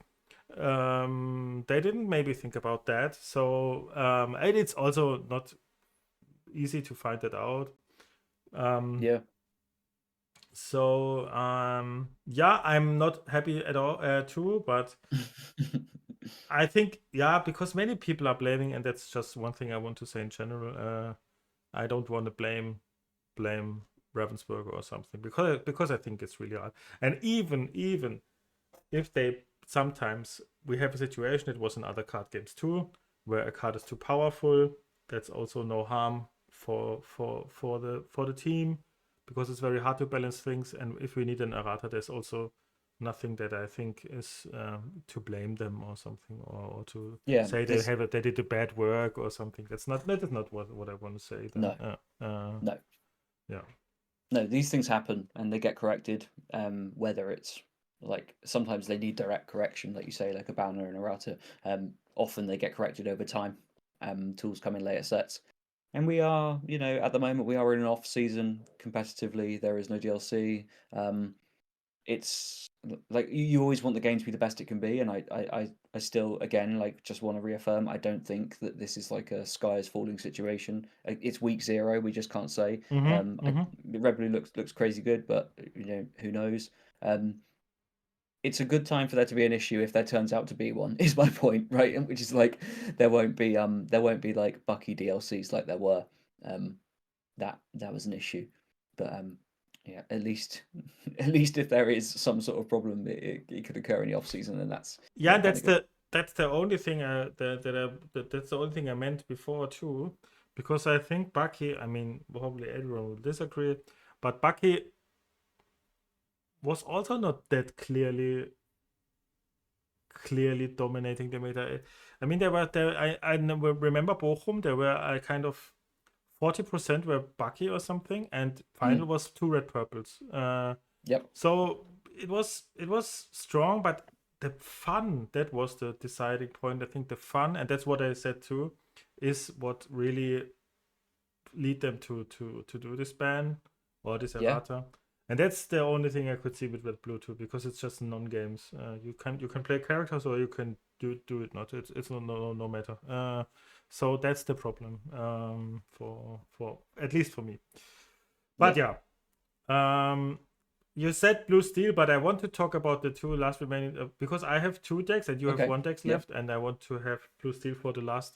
They didn't maybe think about that. So and it's also not easy to find that out. Yeah. So I'm not happy at all too, but I think because many people are blaming, and that's just one thing I want to say in general. I don't want to blame Ravensburger or something, because I think it's really hard. And even if they sometimes we have a situation, it was in other card games too, where a card is too powerful. That's also no harm for the team, because it's very hard to balance things. And if we need an errata, there's also nothing that I think is to blame them or something, or to say they did a bad work or something. That is not what I want to say. Then. No. Yeah. No, these things happen and they get corrected. Whether it's like sometimes they need direct correction, like you say, like a banner and errata. Often they get corrected over time. Tools come in later sets. And we are, at the moment we are in an off season competitively. There is no DLC. It's like you always want the game to be the best it can be, and I still again like just want to reaffirm I don't think that this is like a sky is falling situation. It's week 0. We just can't say. Red Blue looks crazy good, but who knows. It's a good time for there to be an issue if there turns out to be one, is my point, right? And which is like there won't be like Bucky DLCs like there were. That was an issue, but yeah, at least if there is some sort of problem, it could occur in the off season, and that's that's the only thing that's the only thing I meant before too, because I think Bucky, I mean, probably everyone will disagree, but Bucky was also not that clearly dominating the meta. I mean, I remember Bochum. There were a kind of 40% were Bucky or something, and final was 2 red purples. Yep. So it was strong, but the fun, that was the deciding point. I think the fun, and that's what I said too, is what really lead them to do this ban or this errata. And that's the only thing I could see with Red Blue too, because it's just non-games. You can play characters or you can do it not. It's no matter. So that's the problem for at least for me. But you said blue steel, but I want to talk about the 2 last remaining because I have 2 decks and you have 1 deck left, and I want to have blue steel for the last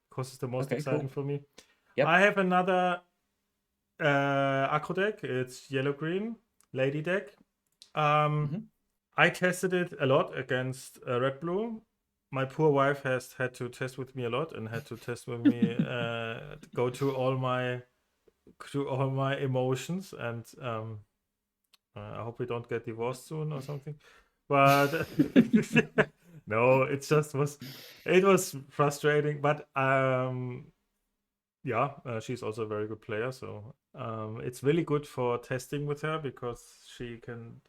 because it's the most exciting for me. Yep. I have another aggro deck. It's yellow green lady deck. I tested it a lot against red blue. My poor wife has had to test with me a lot and had to test with me go to all my emotions, and I hope we don't get divorced soon or something. But no, it was frustrating. But she's also a very good player, so it's really good for testing with her because she can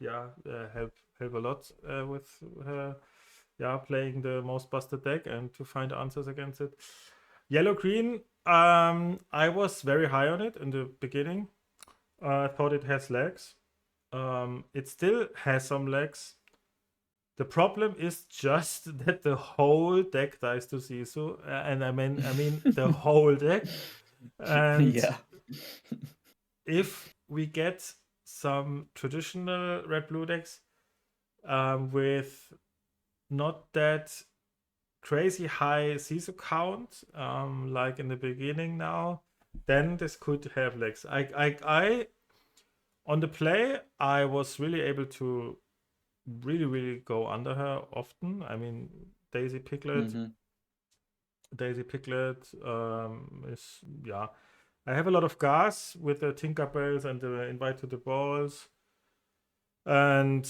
help a lot with her playing the most busted deck and to find answers against it. Yellow green, I was very high on it in the beginning. I thought it has legs. It still has some legs. The problem is just that the whole deck dies to Sisu, and I mean the whole deck. And Yeah. if we get some traditional red blue decks with not that crazy high Sisu count, like in the beginning now, then this could have legs. I on the play, I was really able to really go under her often. I mean, Daisy Piglet, Mm-hmm. Daisy Piglet is, yeah. I have a lot of gas with the Tinkerbells and the Invite to the Balls. And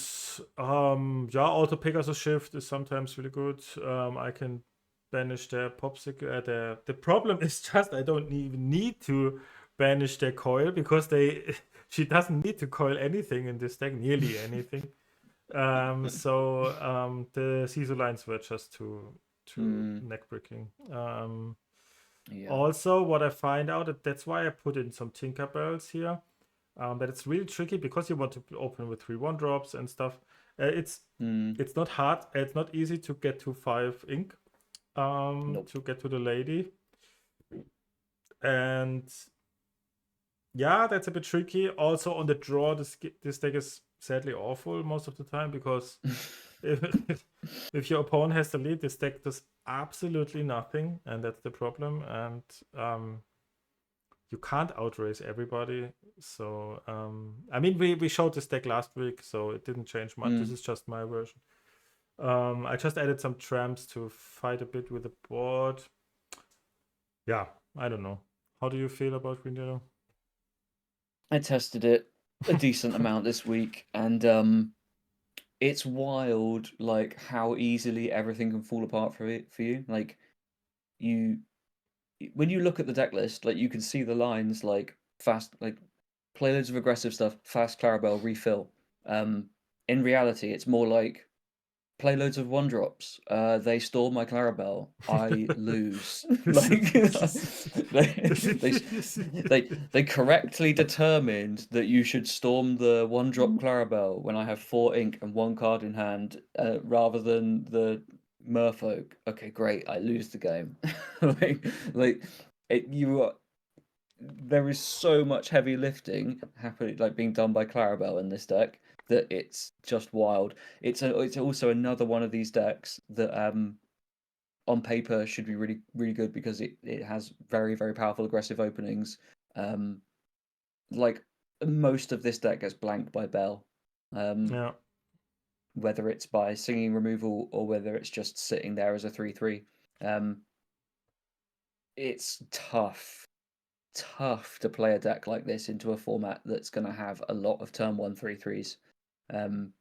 yeah, Auto Pegasus Shift is sometimes really good. I can banish their popsicle. The problem is just I don't even need to banish their coil because they she doesn't need to coil anything in this deck, nearly anything. So the Sisu lines were just too Mm, neck breaking. yeah. Also, what I find out that's why I put in some Tinkerbells here. That it's really tricky because you want to open with 3/1 drops and stuff. It's Mm, it's not hard. It's not easy to get to 5 ink. nope. To get to the lady, and yeah, that's a bit tricky. Also on the draw, this deck is sadly awful most of the time because if your opponent has the lead, this deck does absolutely nothing, and that's the problem. And you can't outrace everybody. So I mean, we showed this deck last week, so it didn't change much. This Mm. is just my version. I just added some tramps to fight a bit with the board. Yeah, I don't know. How do you feel about Green Yellow? I tested it a decent amount this week, and it's wild, like how easily everything can fall apart for you. Like you, when you look at the deck list, like you can see the lines like fast, like play loads of aggressive stuff, fast Clarabelle, refill. In reality, it's more like play loads of one drops. They stole my Clarabelle. I lose. Like they they correctly determined that you should storm the one drop Clarabelle when I have 4 ink and 1 card in hand, rather than the Merfolk. Okay, great. I lose the game. Like it. You are. There is so much heavy lifting happening, like being done by Clarabelle in this deck, that it's just wild. It's also another one of these decks that on paper should be really good because it has very powerful aggressive openings. Um, like most of this deck gets blanked by Belle, um, Yeah. whether it's by singing removal or whether it's just sitting there as a 3/3. Um, it's tough to play a deck like this into a format that's going to have a lot of turn 1 3/3s. Um,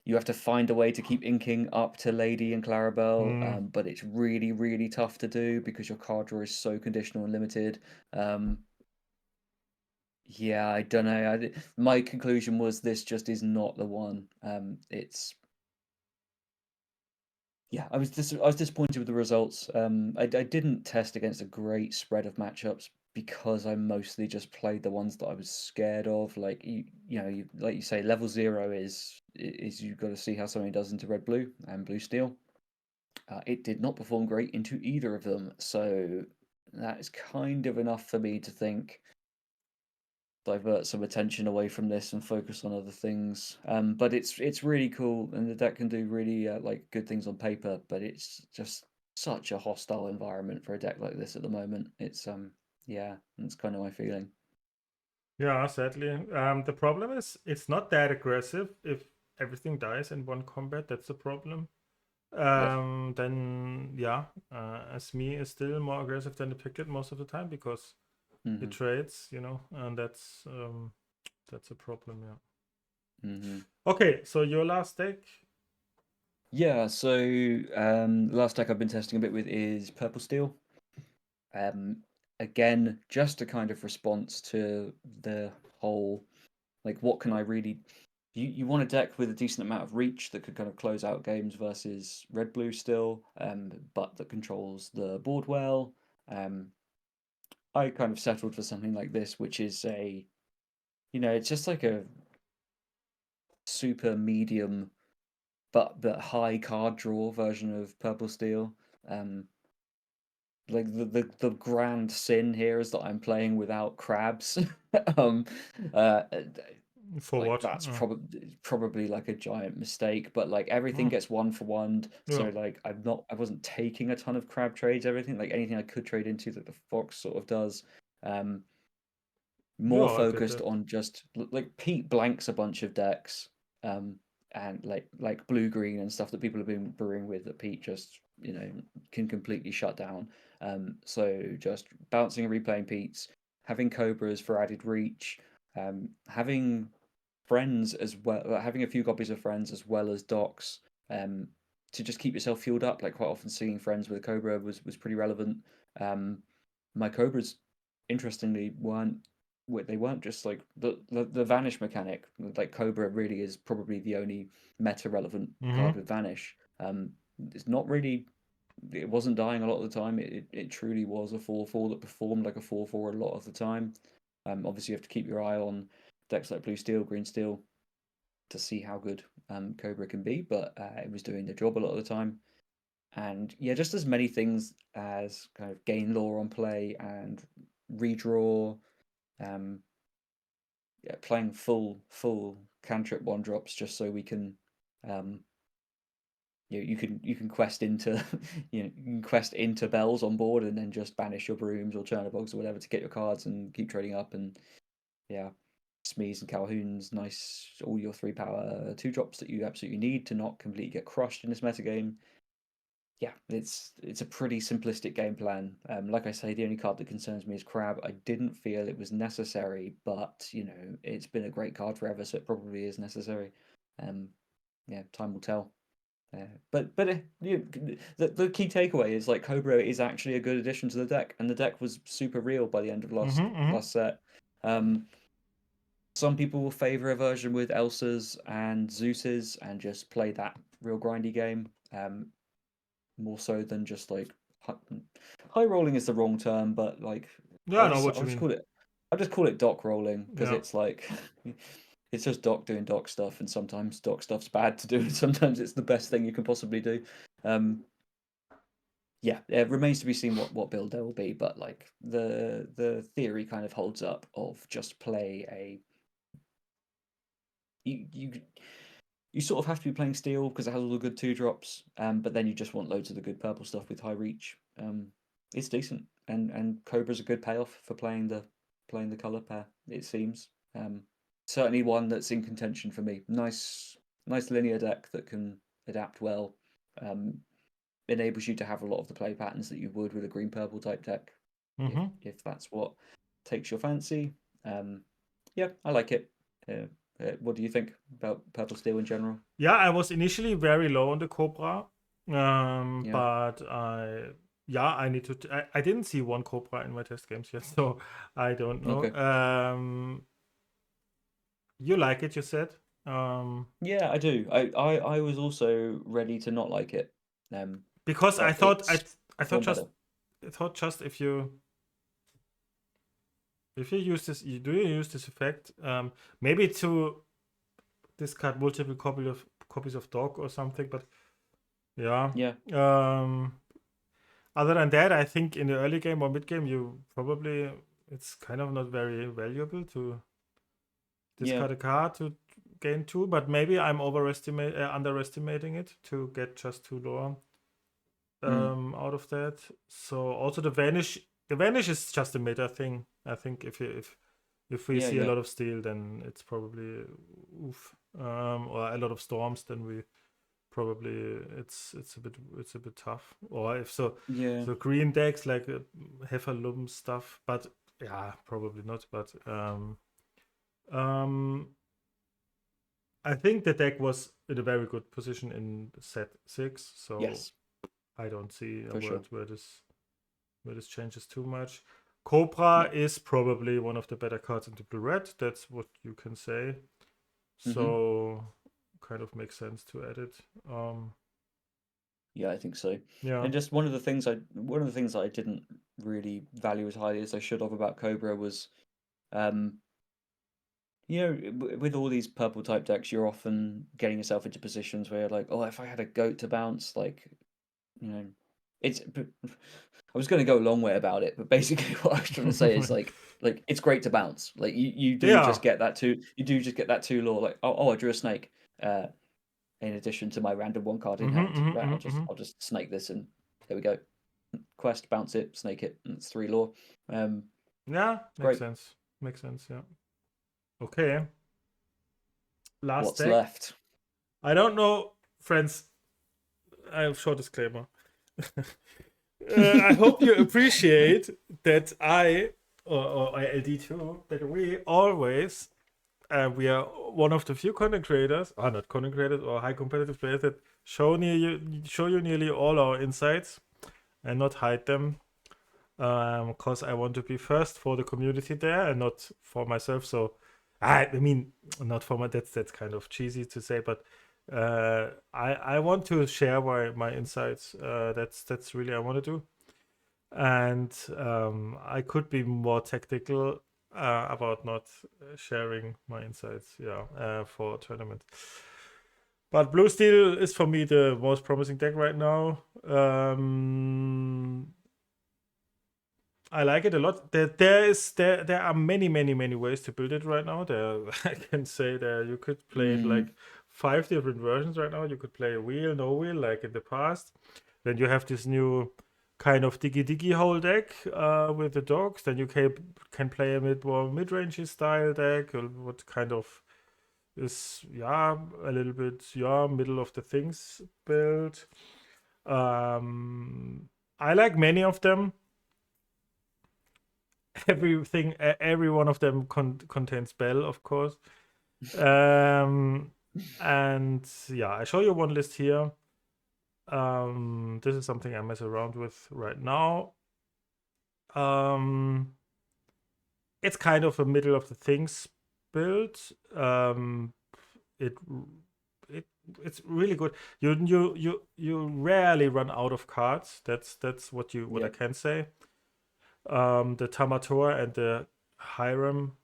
you have to find a way to keep inking up to Lady and Clarabelle, Mm. but it's really tough to do because your card draw is so conditional and limited. Um, yeah, I don't know. My conclusion was this just is not the one. It's Yeah, I was disappointed with the results. I didn't test against a great spread of matchups because I mostly just played the ones that I was scared of. Like like you say, level 0 is you've got to see how something does into red blue and blue steel. It did not perform great into either of them, so that is kind of enough for me to think divert some attention away from this and focus on other things. But it's really cool, and the deck can do really like good things on paper. But it's just such a hostile environment for a deck like this at the moment. It's yeah, that's kind of my feeling. Yeah, sadly. The problem is it's not that aggressive if everything dies in one combat. That's the problem. Yeah. Then yeah, as me is still more aggressive than the Piglet most of the time because it hmm trades, and that's a problem. Yeah. hmm Okay, so your last deck. Yeah. So the last deck I've been testing a bit with is purple steel. Um, Again, just a kind of response to the whole, like, what can I really. You want a deck with a decent amount of reach that could kind of close out games versus red blue still, but that controls the board well. I kind of settled for something like this, which is a it's just like a super medium but high card draw version of Purple Steel. Like the grand sin here is that I'm playing without crabs. um, uh, For like what? that's probably like a giant mistake. But like everything Mm, gets one for one, yeah. so like I wasn't taking a ton of crab trades. Everything like anything I could trade into that the fox sort of does. Um, Yeah, more I get focused that. on just like Pete blanks a bunch of decks, and like blue green and stuff that people have been brewing with that Pete just can completely shut down. So just bouncing and replaying Pete's, having Cobras for added reach, having friends as well, having a few copies of friends as well as docs, um, to just keep yourself fueled up. Like quite often, seeing friends with a Cobra was pretty relevant. Um, my Cobras, interestingly, weren't just like the vanish mechanic. Like Cobra really is probably the only meta relevant card Mm-hmm. with vanish. It's not really. It wasn't dying a lot of the time. It truly was a 4/4 that performed like a 4/4 a lot of the time. Obviously, you have to keep your eye on decks like blue steel, green steel to see how good Cobra can be, but it was doing the job a lot of the time. And yeah, just as many things as kind of gain lore on play and redraw, um, yeah, playing full cantrip one drops just so we can, um, you can quest into you can quest into bells on board and then just banish your brooms or Chernobyls or whatever to get your cards and keep trading up. And yeah, Smees and Calhoun's nice, all your 3 power 2 drops that you absolutely need to not completely get crushed in this metagame. Yeah, it's a pretty simplistic game plan. Like I say, the only card that concerns me is Crab. I didn't feel it was necessary, but it's been a great card forever, so it probably is necessary. Um, yeah, time will tell. The key takeaway is like Cobra is actually a good addition to the deck, and the deck was super real by the end of last Mm-hmm. Mm-hmm. last set. Um, some people will favor a version with Elsa's and Zeus's and just play that real grindy game. More so than just like high rolling is the wrong term, but like Yeah, I know what you mean. I'll just call it doc rolling because Yeah. it's like it's just doc doing doc stuff, and sometimes doc stuff's bad to do, and sometimes it's the best thing you can possibly do. Um, yeah, it remains to be seen what build there will be, but like the theory kind of holds up of just play a you sort of have to be playing steel because it has all the good 2 drops, but then you just want loads of the good purple stuff with high reach. It's decent, and Cobra's a good payoff for playing the color pair. It seems certainly one that's in contention for me. Nice linear deck that can adapt well. Um, Enables you to have a lot of the play patterns that you would with a green purple type deck, Mm-hmm. if that's what takes your fancy. Um, yeah, I like it. What do you think about purple steel in general? Yeah, I was initially very low on the Cobra, Yeah. but I need to. I didn't see one Cobra in my test games yet, so I don't know. Okay. You like it, you said. Um, Yeah, I do. I was also ready to not like it. Um, because I but thought it's I thought performed just better. if you use this, do you use this effect? Maybe to discard multiple copies of dog or something, but yeah. Yeah. Um, Other than that, I think in the early game or mid game, you probably it's kind of not very valuable to Yeah. discard a card to gain 2, but maybe I'm underestimating it to get just 2 lore Mm. out of that. So also the vanish is just a meta thing. I think if we Yeah, see a yeah. lot of steel, then it's probably oof, or a lot of storms, then we probably it's a bit tough. Or if so, Yeah. so green decks like Heffalump stuff, but yeah, probably not. But um, I think the deck was in a very good position in set 6, so Yes, I don't see a for sure. world where this changes too much. Cobra Yeah. is probably one of the better cards in the blue red. That's what you can say. Mm-hmm. So kind of makes sense to add it. Yeah, I think so. Yeah. And just one of the things I didn't really value as highly as I should have about Cobra was um With all these purple type decks, you're often getting yourself into positions where you're like, oh, if I had a goat to bounce, like, it's. I was going to go a long way about it, but basically what I was trying to say is like it's great to bounce. Like you do Yeah. just get that two lore. Like I drew a snake. In addition to my random one card in hand, right? I'll just snake this, and there we go. Quest, bounce it, snake it, and it's 3 lore. Yeah, makes Great. sense. Makes sense. Yeah. Okay. Last What's deck. left? I don't know, friends. I have short disclaimer. I hope you appreciate that or LD2, that we always, we are one of the few content creators, or not content creators, or high competitive players that show you nearly all our insights and not hide them. Because I want to be first for the community there and not for myself. So, I mean, not for my. That's kind of cheesy to say, but I want to share my insights. That's really I want to do, and I could be more tactical about not sharing my insights. Yeah, for a tournament. But Blue Steel is for me the most promising deck right now. I like it a lot. There are many ways to build it right now. There I can say there you could play it like 5 different versions right now. You could play a wheel, no wheel, like in the past. Then you have this new kind of diggy hole deck with the dogs. Then you can play a more mid-range style deck. What kind of is a little bit middle of the things build. I like many of them. Every one of them contains Belle, of course. And yeah, I show you one list here. This is something I mess around with right now. It's kind of a middle of the things build. It's really good. You rarely run out of cards. That's what I can say. The Tamator and the Hiram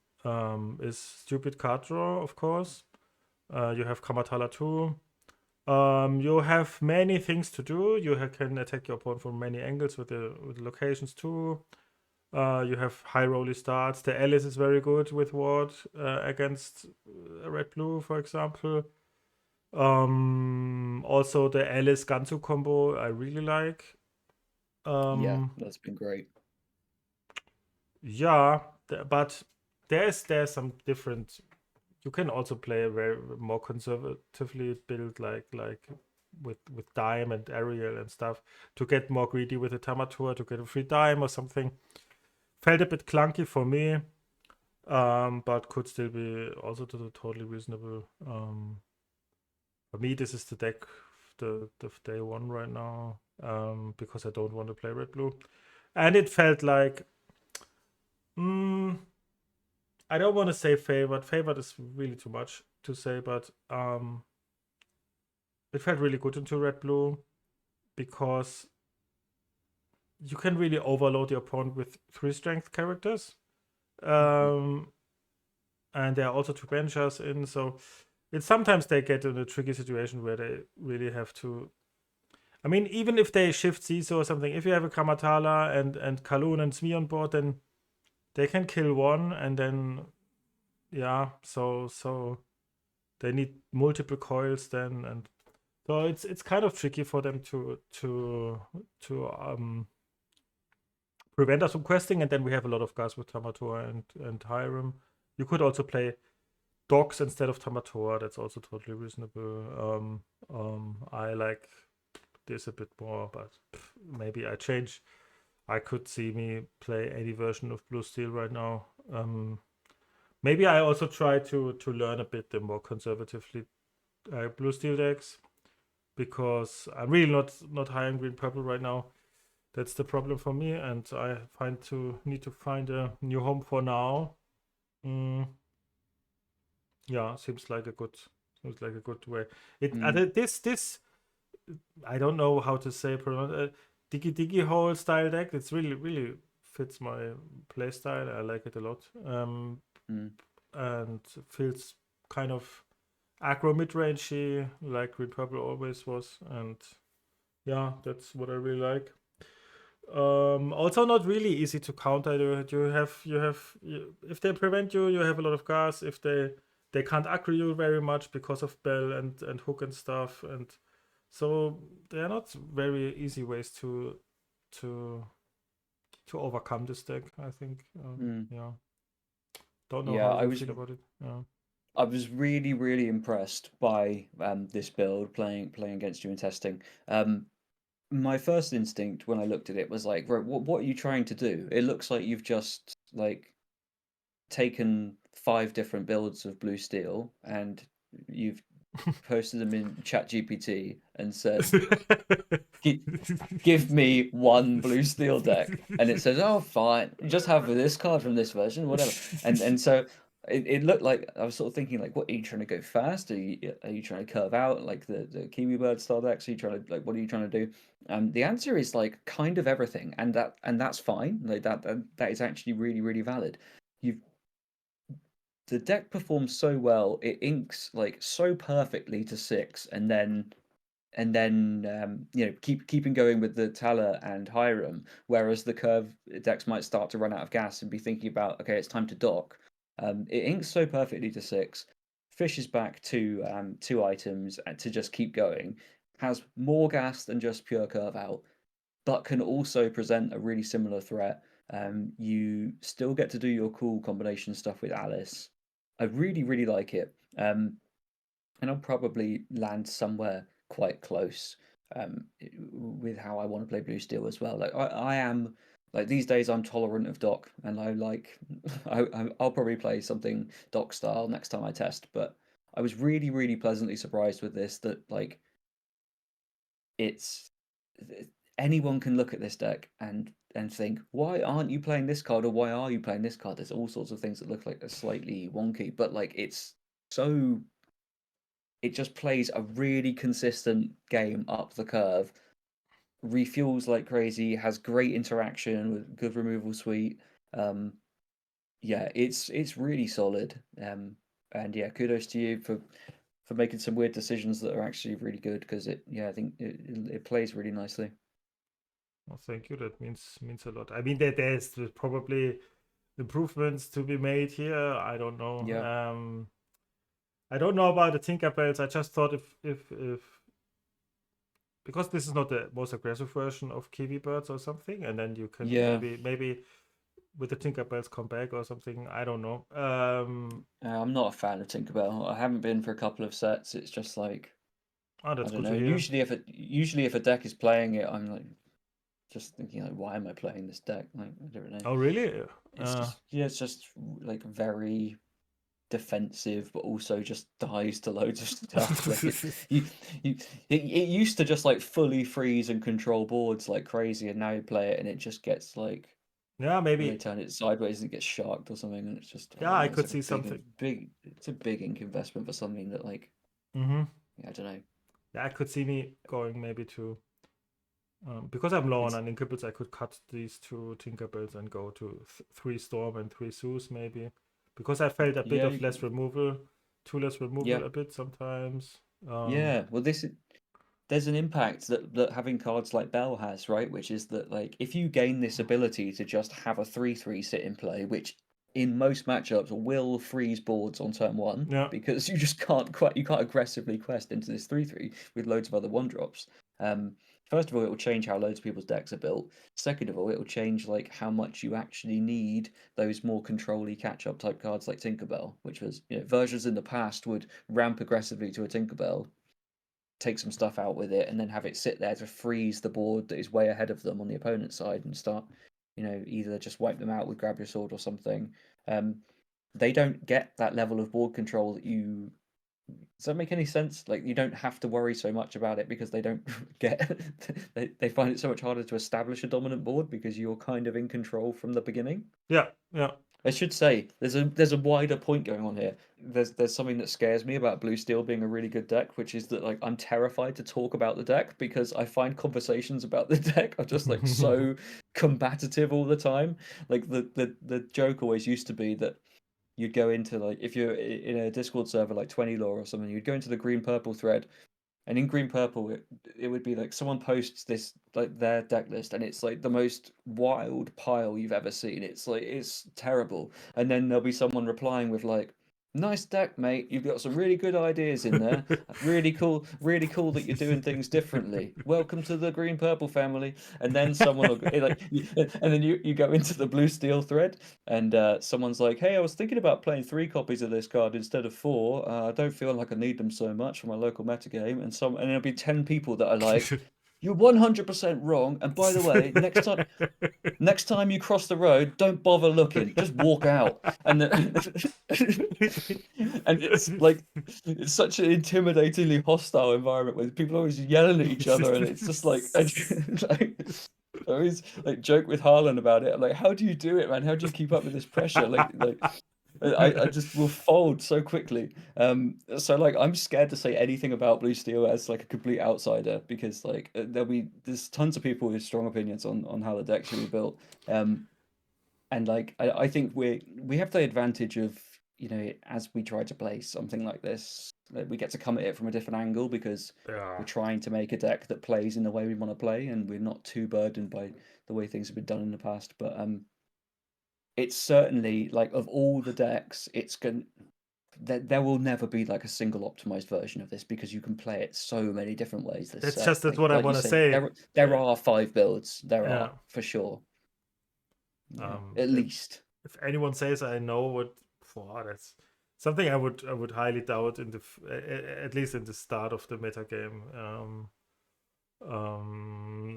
is stupid card draw, of course. You have Kamatala too. You have many things to do. You can attack your opponent from many angles with the locations too. You have high rolly starts. The Alice is very good with ward against red blue, for example. Also the Alice Gansu combo I really like. Yeah, that's been great. Yeah, but there's some different. You can also play a very more conservatively built like with dime and Ariel and stuff to get more greedy with the Tamatur to get a free dime or something. Felt a bit clunky for me, but could still be also totally reasonable. For me, this is the deck the day one right now, because I don't want to play red blue, and it felt like. I don't want to say favored. Favored is really too much to say, but it felt really good into red blue because you can really overload your opponent with 3 strength characters. And there are also 2 benchers in, so it's sometimes they get in a tricky situation where they really have to. I mean, even if they shift Ziso or something, if you have a Kamatala and Kaloon and Smee on board, then they can kill one, and then so they need multiple coils then, and so it's kind of tricky for them to prevent us from questing, and then we have a lot of guys with Tamator and Hiram. You could also play dogs instead of Tamator. That's also totally reasonable. I like this a bit more, but maybe I change. I could see me play any version of Blue Steel right now. Maybe I also try to learn a bit the more conservatively Blue Steel decks, because I'm really not high on green purple right now. That's the problem for me, and I need to find a new home for now. Yeah, seems like a good way. This I don't know how to say diggy hole style deck. It's really fits my play style. I like it a lot. and feels kind of aggro mid-rangey, like green purple always was, and yeah, that's what I really like. Also not really easy to counter. If they prevent you, you have a lot of gas. If they can't aggro you very much because of Belle and hook and stuff, and so they are not very easy ways to to overcome this deck. I think. Yeah. Don't know Yeah, how you feel about it. Yeah. I was really, really impressed by this build playing against you in testing. My first instinct when I looked at it was like, right, what are you trying to do? It looks like you've just like taken 5 different builds of blue steel and you've posted them in ChatGPT and said, give me one blue steel deck, and it says, oh fine, just have this card from this version, whatever. And so it looked like I was sort of thinking like, what are you trying to go fast? Are you trying to curve out like the Kiwi Bird style decks? Are you trying to like, what are you trying to do? The answer is like kind of everything, and that's fine. Like that is actually really, really valid. You've The deck performs so well, it inks like so perfectly to 6, and then keeping going with the Tala and Hiram, whereas the curve decks might start to run out of gas and be thinking about, okay, it's time to dock. It inks so perfectly to 6, fishes back to 2 items to just keep going, has more gas than just pure curve out, but can also present a really similar threat. You still get to do your cool combination stuff with Alice. I really, really like it. And I'll probably land somewhere quite close with how I want to play Blue Steel as well. Like I am like these days I'm tolerant of dock, and I like I'll probably play something dock style next time I test. But I was really, really pleasantly surprised with this, that like it's anyone can look at this deck and think, why aren't you playing this card, or why are you playing this card? There's all sorts of things that look like they're slightly wonky, but like it just plays a really consistent game up the curve, refuels like crazy, has great interaction with good removal suite. Yeah, it's really solid. And yeah, kudos to you for making some weird decisions that are actually really good, because I think it plays really nicely. Well, thank you. That means a lot. I mean, there's probably improvements to be made here. I don't know. Yeah. I don't know about the Tinkerbells. I just thought if because this is not the most aggressive version of Kiwi Birds or something, and then you can Yeah. maybe with the Tinkerbells come back or something. I don't know. I'm not a fan of Tinkerbell. I haven't been for a couple of sets. It's just like, Oh, I that's don't good know. to hear. Usually if a deck is playing it, I'm like just thinking like, why am I playing this deck? Like, I don't know. Oh, really? It's just like very defensive, but also just dies to loads of stuff. Like it used to just like fully freeze and control boards like crazy, and now you play it and it just gets like, Yeah, when they maybe. turn it sideways and it gets sharked or something, and it's just, I Yeah, don't I know. It's could like a see something. it's a big ink investment for something that like, Mm-hmm. I don't know. Yeah, I could see me going maybe to because I'm low on It's uninkables, I could cut these 2 Tinkerbells and go to 3 Storm and 3 Zeus maybe. Because I felt a bit yeah, of less removal, too less yeah, removal a bit sometimes. yeah. Well, there's an impact that having cards like Belle has, right? Which is that like if you gain this ability to just have a 3/3 sit in play, which in most matchups will freeze boards on turn 1, Yeah, because you can't aggressively quest into this 3/3 with loads of other 1 drops. Um, First of all, it will change how loads of people's decks are built. Second of all, it will change like how much you actually need those more control-y catch-up type cards like Tinkerbell, which was, versions in the past would ramp aggressively to a Tinkerbell, take some stuff out with it, and then have it sit there to freeze the board that is way ahead of them on the opponent's side, and start, either just wipe them out with grab your sword or something. Um, they don't get that level of board control that you. Does that make any sense? Like, you don't have to worry so much about it because they don't get. They find it so much harder to establish a dominant board because you're kind of in control from the beginning. yeah, yeah. I should say there's a wider point going on here. There's something that scares me about Blue Steel being a really good deck, which is that like I'm terrified to talk about the deck because I find conversations about the deck are just like so combative all the time. Like the joke always used to be that you'd go into like if you're in a Discord server like 20 Lore or something, you'd go into the green purple thread, and in green purple it would be like someone posts this like their deck list, and it's like the most wild pile you've ever seen. It's like it's terrible, and then there'll be someone replying with like, "Nice deck, mate. You've got some really good ideas in there. Really cool that you're doing things differently. Welcome to the green purple family." And then someone will and then you go into the blue steel thread, and someone's like, "Hey, I was thinking about playing 3 copies of this card instead of 4. I don't feel like I need them so much for my local metagame." And there'll be 10 people that are like, "You're 100% wrong. And by the way, next time you cross the road, don't bother looking. Just walk out." And and it's like it's such an intimidatingly hostile environment where people are always yelling at each other, and it's just like, like I always like joke with Harlan about it. I'm like, how do you do it, man? How do you keep up with this pressure? I just will fold so quickly. So like I'm scared to say anything about Blue Steel as like a complete outsider, because like there's tons of people with strong opinions on how the deck should be built. And like I think we have the advantage of, you know, as we try to play something like this, like, we get to come at it from a different angle because Yeah. we're trying to make a deck that plays in the way we want to play, and we're not too burdened by the way things have been done in the past. But it's certainly like of all the decks, it's going there will never be like a single optimized version of this because you can play it so many different ways. This That's set, just that's what I like you want to say, say. there are 5 builds. There Yeah. are for sure. Yeah, at If, least. if anyone says I know what, that's something I would highly doubt in at least in the start of the metagame.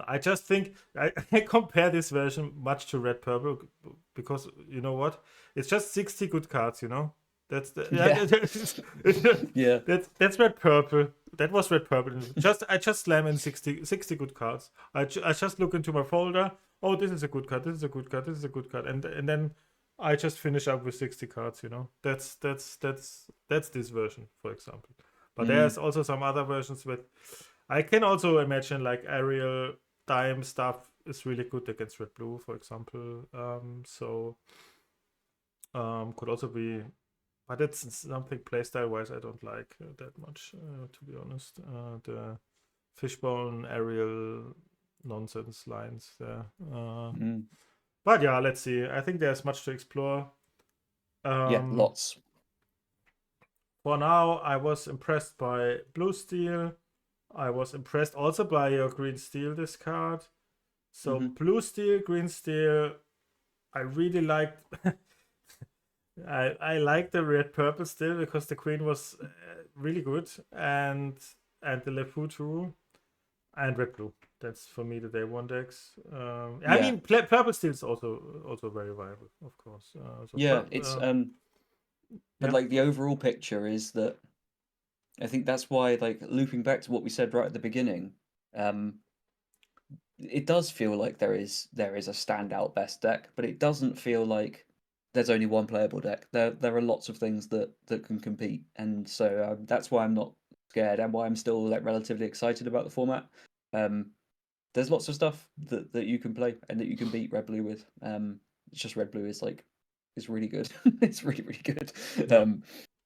I just think I compare this version much to red purple because you know what? It's just 60 good cards. You know, that's the Yeah. that's red purple. That was red purple. I just slam in 60 good cards. I just look into my folder. Oh, this is a good card. This is a good card. This is a good card. And then I just finish up with 60 cards. You know, that's this version, for example. But there's also some other versions with. I can also imagine like aerial dime stuff is really good against red blue, for example. Could also be, but it's something playstyle wise I don't like that much, to be honest. The fishbone aerial nonsense lines there. But yeah, let's see. I think there's much to explore. Yeah, lots. For now, I was impressed by blue steel. I was impressed also by your green steel discard. So blue steel, green steel, I really liked. I like the red purple still because the queen was really good, and the LeFou too, and red blue. That's for me the day one decks. I mean purple steel is also very viable, of course. It's but yeah. like the overall picture is that I think that's why, like, looping back to what we said right at the beginning, it does feel like there is a standout best deck, but it doesn't feel like there's only one playable deck. There are lots of things that can compete, and so that's why I'm not scared and why I'm still like relatively excited about the format. There's lots of stuff that you can play and that you can beat red blue with. It's just red blue is really good. It's really good. Yeah.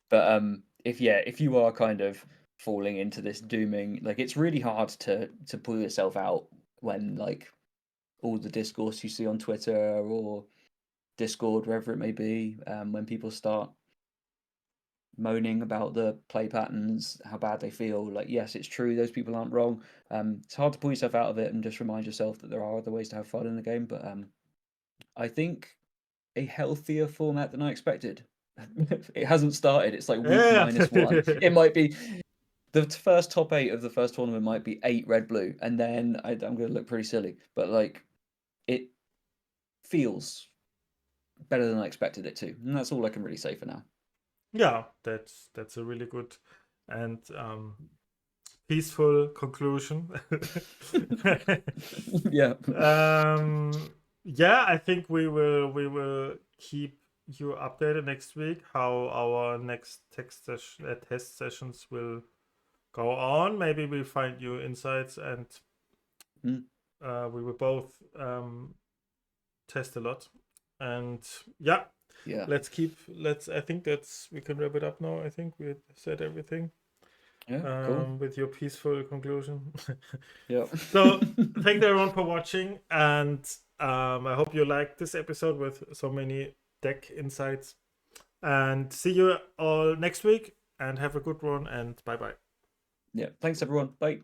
But if you are kind of falling into this dooming, like it's really hard to pull yourself out when like all the discourse you see on Twitter or Discord, wherever it may be, when people start moaning about the play patterns, how bad they feel. Like, yes, it's true, those people aren't wrong. It's hard to pull yourself out of it and just remind yourself that there are other ways to have fun in the game. But I think a healthier format than I expected. It hasn't started. It's like week -1. It might be the first top 8 of the first tournament might be 8 red blue, and then I'm going to look pretty silly. But like, it feels better than I expected it to, and that's all I can really say for now. Yeah, that's a really good and peaceful conclusion. Yeah. Yeah, I think we will keep you updated next week how our next test sessions will go on. Maybe we'll find new insights, and we will both test a lot. And yeah, Yeah. I think we can wrap it up now. I think we said everything. Yeah. Cool. With your peaceful conclusion. Yeah. So thank you everyone for watching, and I hope you liked this episode with so many deck insights. And see you all next week, and have a good one, and bye bye. Yeah. Thanks everyone. Bye.